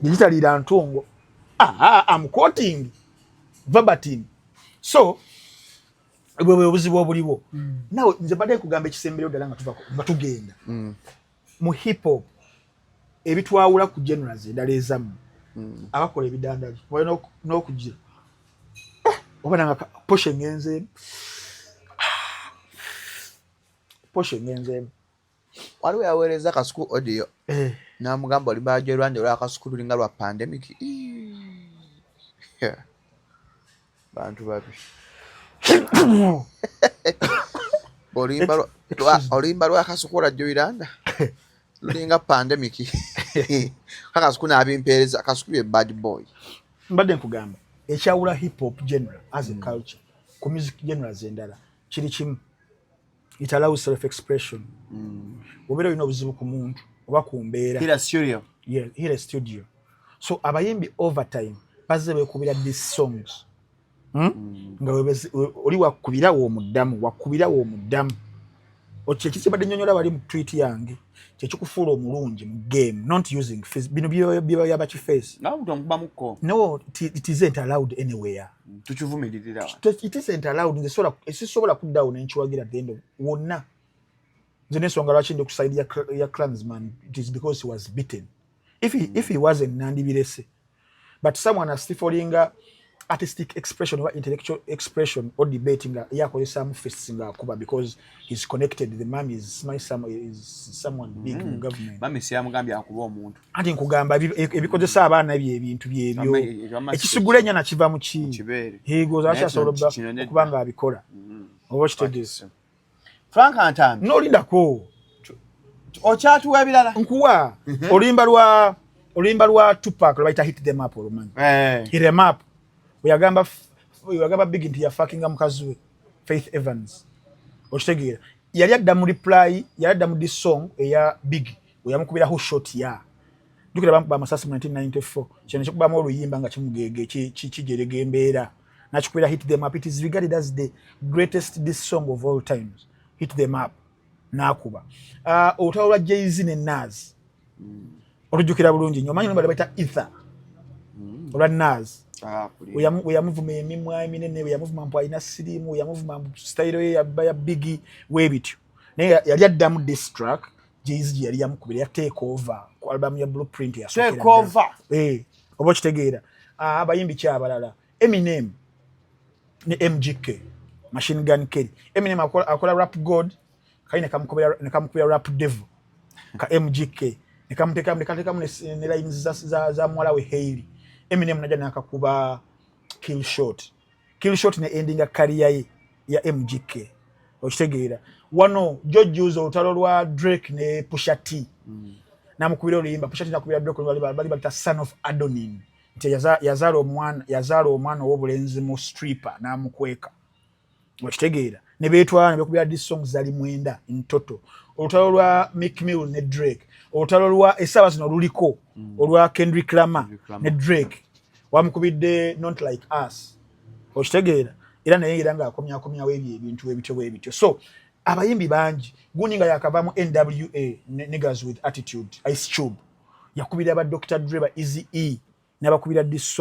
digitalira ntungo I'm quoting verbatim so bwe obuzibu obuliwo nawe nze badde kugamba ekisembero ddala nga tuva tugenda mu hip hop ebitwawula ku genres endala ezamu abakola ebidandali walina n'okugira oba nanga poshe ngenzeemu waliwo yaweereza akasuku audio n'amugamba oli bajo lwande olwakasuku lulinga lwa pandemic bantu babi olimba lwakasuku olajjo Iranda lulinga pandemic kakasuku n'abimpeereza akasuku ye bad boy mbadde nkugamba ekyawula hip hop genre as a culture ku music genres endala kiri kimu it allows self expression obeera olina obuzibu ku muntu oba ku mbeera here studio so abayimbi overtime bazze beekubira these songs nga oli wakubirawo omuddamu kyekisibadde nnyonnyola bali mu tweet yange kyekikufuula omulungi mu game not using face bino biba yabakiface no it isn't allowed anywhere tukivumiririra it isn't allowed esisobola kuddawo nenkiwagira at the end of wonna nze n'ensonga lwaki ndi ku side ya Clansman it is because he was beaten if he wasn't nandibirese but someone as stifolinga artistic expression or intellectual expression or debating yakozesa mu fists nga akuba because he's connected. The mom is someone big in government. Mami siyamugambye akuba omuntu. Anti nkugamba ebikozesa abaana ebintu byebyo ekisigula ennyana kiva mu ki higoza akyasobola okubanga abikola oba kitegeeza Frank Antambi n'olindako okyatuwa ebirala nkuwa olimba lwa Tupac lwaita hit them up olumanyi hit them up oyagamba big nti yafakinga mukazi we Faith Evans okitegeera yali adda mu reply yali adda mu this song eya big oyamukubiraho shot ya dukira bamasasi mu 1994 kyene kikubamu oluyimba nga kimugege kijerege embeera nakikubira hit them up. It is regarded as the greatest this song of all times. Hit them up nakuba otawula Jay-Z ne Nas olujukira bulungi nnyo manyi nomba baita ether olwa Nas oyamuvuma emimwa eminene oyamuvuma mpu alina sirimu oyamuvuma style ye ya bigi webityo naye yali addamu this track Jay-Z yali yamukubira ya take over ku album ya Blueprint ya take over oba kitegeera abayimbi kyabalala Eminem ne MGK Machine Gun Kelly. Eminem akola rap god kaine kamukubira rap devil ka MGK nikamteka ne lines za mwala we Hailey. Eminem naja nakakuba Kill Shot ne ending career ya MGK okitegeera wano George Uzo utalo lwa Drake ne Pusha T namukubira oluyimba Pusha T nakubira Drake bali balita Son of Adonin nti yazalo omwana w'obulenzi mu stripper namukweka okitegeera ne beetwala ne bekubira this songs zali mwenda ntoto olutalo lwa Meek Mill ne Drake olutalo lwa esaba zino luliko olwa Kendrick Lamar ne Drake wamukubidde Not Like Us okitegeera era naye era nga akomyakomyawo ebintu ebityo so abayimbi bangi guninga yakavamu NWA Niggas with Attitude Ice Cube yakubira aba Dr Dre Easy n'abakubira this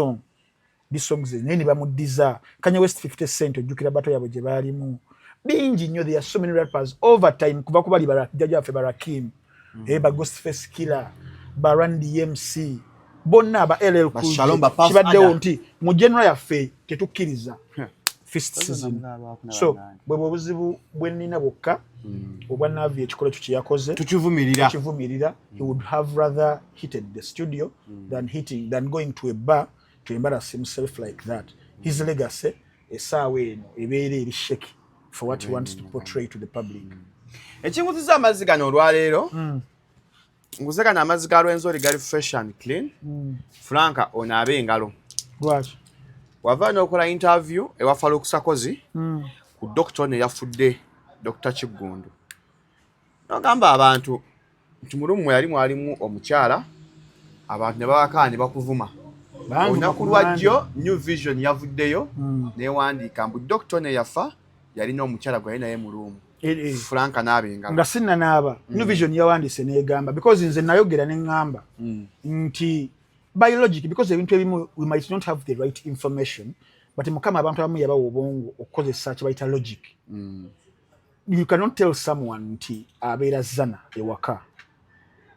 songs nene bamudiza Kanye West 50 Cent ojukira bato yabo gye balimu bingi nnyo. There are so many rappers over time kuva kubali jaja fe Barakim ba Ghostface Killer ba Randy MC bonna aba LL Cool kibaddewo nti mu general yaffe tetukkiriza fists so bwe buzibu bwenina bokka obwa Navi ekikola kyo kiyakoze tukivumirira he would have rather hitted the studio than going to a bar to embarrass himself like that. His legacy esaawe eno ebeera eri shake for what he wants to portray to the public. Ekinguziza amazzi gano olwaleero nguzegana amazzi ga Lwenzori gali fresh and clean. Franka onaabe engalo lwaki wava n'okola interview ewa Farouk Sakozi ku doctor ne yafudde Dr Kigundu n'agamba abantu nti mulumu yali mwalimu omukyala abantu ne babaka ne bakuvuma olunaku lwajjo New Vision yavuddeyo newandiika mbu doctor ne yafa yalina omukyala gwe naye mulumu Franka n'abenga nga sinna naaba New Vision yawandiise neegamba because nze nayogera ne ngamba nti biologic because ebintu ebimu we might not have the right information but mukama abantu abamu yabawa obwongo okukozesa kibayita logic. You cannot tell someone nti abeera zana ewaka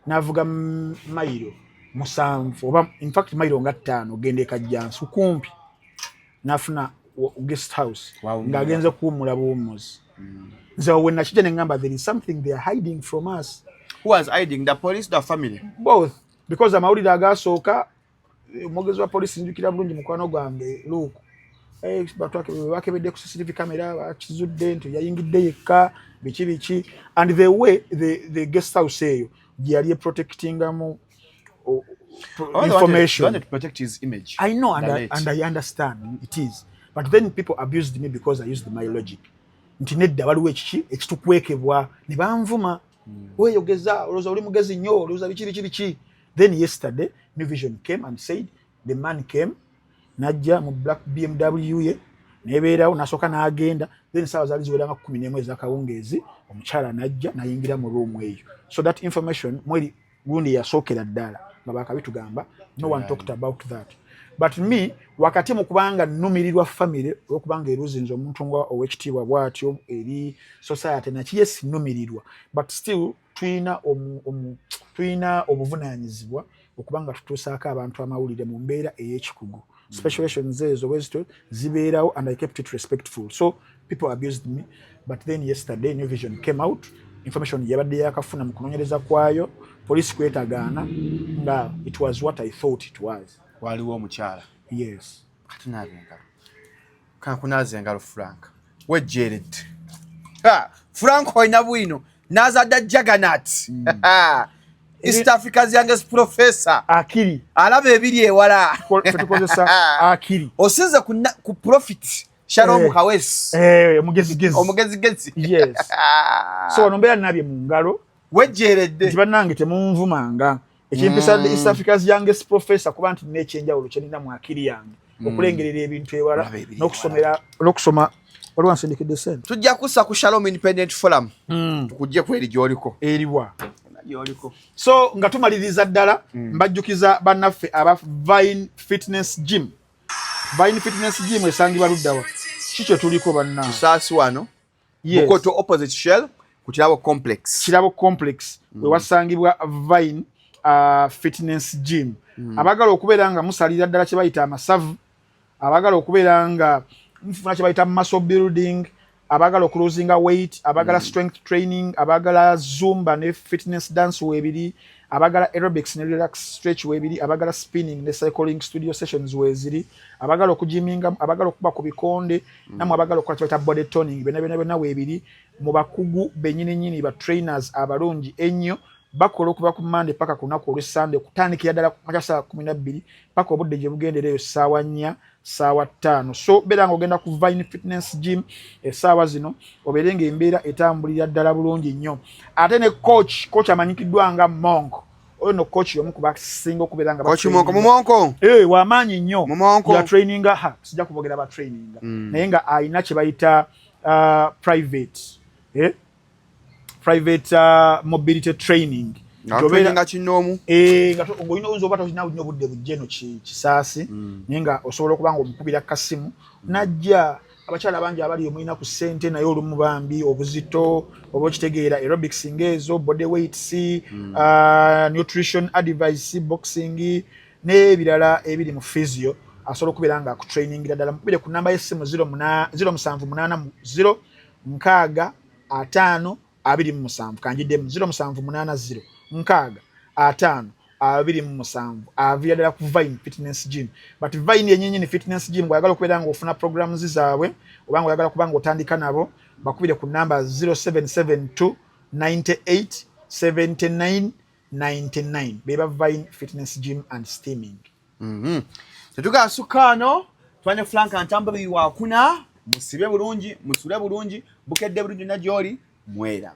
navuga mailo musanvu oba in fact mailo nga 5 ogende kajjansi kumpi nafuna guest house ng'agenze kuwumula buwummuzi nze when nakijja ne ngamba there is something they are hiding from us. Who was hiding? The police, the family? Both. Because amawulire agasooka omwogezi wa police njukira bulungi mukwano gwange look bakebedde ku CCTV camera bakizudde nti yayingidde yekka biki and the way the guest house eyo yali protectingamu information. He wanted to protect his image. I know and I understand it is, but then people abused me because I used my logic. Nti nedda waliwo ekitukwekebwa ne banvuma weyogeza olowooza oli mugezi nnyo olowooza biki. Then yesterday New Vision came and said the man came najja mu black BMW ye nebeerawo nasooka n'agenda then saawa zaali ziwera nga 11 ez'akawungeezi omukyala najja nayingira mu room eyo. So that information mweri gundi yasookera ddala babaka bitugamba no one talked about that. But me wakati mu kubanga nnumirirwa family okubanga eruzinze omuntu nga owekitiibwa bw'atyo eri society nakiye sinnumirirwa but still tuyina obuvunaanyizibwa okubanga tutuusaako abantu amawulire mu mbeera ey'ekikugu speculations ezo wezito zibeerawo, and I kept it respectful. So people abused me, but then yesterday New Vision came out, information yabadde yakafuna mu kunoonyereza kwayo, police kwetagaana nga it was what I thought it was. Waliwo omukyala. Yes. Katunaabe engalo. Kankunaaze engalo Frank. Wejjeeredde. Frank oyina bwino n'azadde Juggernaut. East Africa's youngest professor. Akiri. Alaba ebiri ewala. Tukozesa akiri. Osinze ku profit. Shalom Kawes. Omugezigezi. Yes. So onombeera nabye mu ngalo. Wejjeeredde. Tibanange temunvumanga. Ekimpisadde East Africa's youngest professor kuba nti n'ekyenjawulo kye nina mu akiri yange. Okulengerera ebintu ewala n'okusoma waliwo ansindikidde ssente. Tujja kussa ku Shalom Independent Forum. Tukujje ku eri gy'oliko. Eriwa. So nga tumaliriza ddala mbajjukiza bannaffe aba Vine Fitness Gym. Vine Fitness Gym esangibwa luddawa. Kikyo tuliko banna. Kisaasi wano. Yes. Bukoto opposite Shell ku Kirabo Complex. Kirabo Complex we wasangibwa Vine Fitness Gym. Abagala okubeera nga musalira ddala kye bayita amasavu. Abagala okubeera nga mufuna kye bayita muscle building. Abagala okulozinga weight, abagala strength training, abagala zumba ne fitness dance webiri, abagala aerobics ne relax stretch webiri, abagala spinning ne cycling studio sessions weziri, abagala okujiminga, abagala okuba ku bikonde, namwe abagala okukola body toning bena webiri, mu bakugu benyini ba trainers abalungi ennyo. Bakola okuva ku Monday paka ku lunaku olw'Sunday kutandikira ddala ku makya saa 12 paka obudde gye bugendereyo ssaawa 4 ssaawa 5. So beera ng'ogenda ku Vine Fitness Gym essaawa zino obeere ng'embeera etambulira ddala bulungi nnyo. Ate ne coach amanyikiddwa nga Monk. Oyo no coach y'omu ku basinga okubeera nga coach Monk Mumonko. W'amaanyi nnyo. Ya training sijja kubogera ba training. Naye nga ayina kye bayita private. Private mobility training. Nga kinoomu. Nga ng'olina oyinza oba tolina obudde bujjeno kisaasi naye nga osobola okuba nga omukubira kasimu najja abakyala bangi abali omulina ku ssente naye olumu bambi obuzito oba okitegeera aerobics ng'ezo body weights nutrition advice boxing n'ebirala ebiri mu physio asobola okubeera nga akutrainingira ddala mukubire ku namba y'essimu 0780 655 27 kanjiddemu 0780 655 avira ddala ku Vine Fitness Gym. But Vine yennyini Fitness Gym bw'ayagala okubeera ng'ofuna programs zaabwe oba ng'oyagala kuba ng'otandika nabo bakubire ku namba 0772 98 79 99 beba Vine Fitness Gym and Steaming. Tetugasukkaano twane Frank Antambuli wakuna musibe bulungi musule bulungi bukedde bulungi na gy'oli mwera.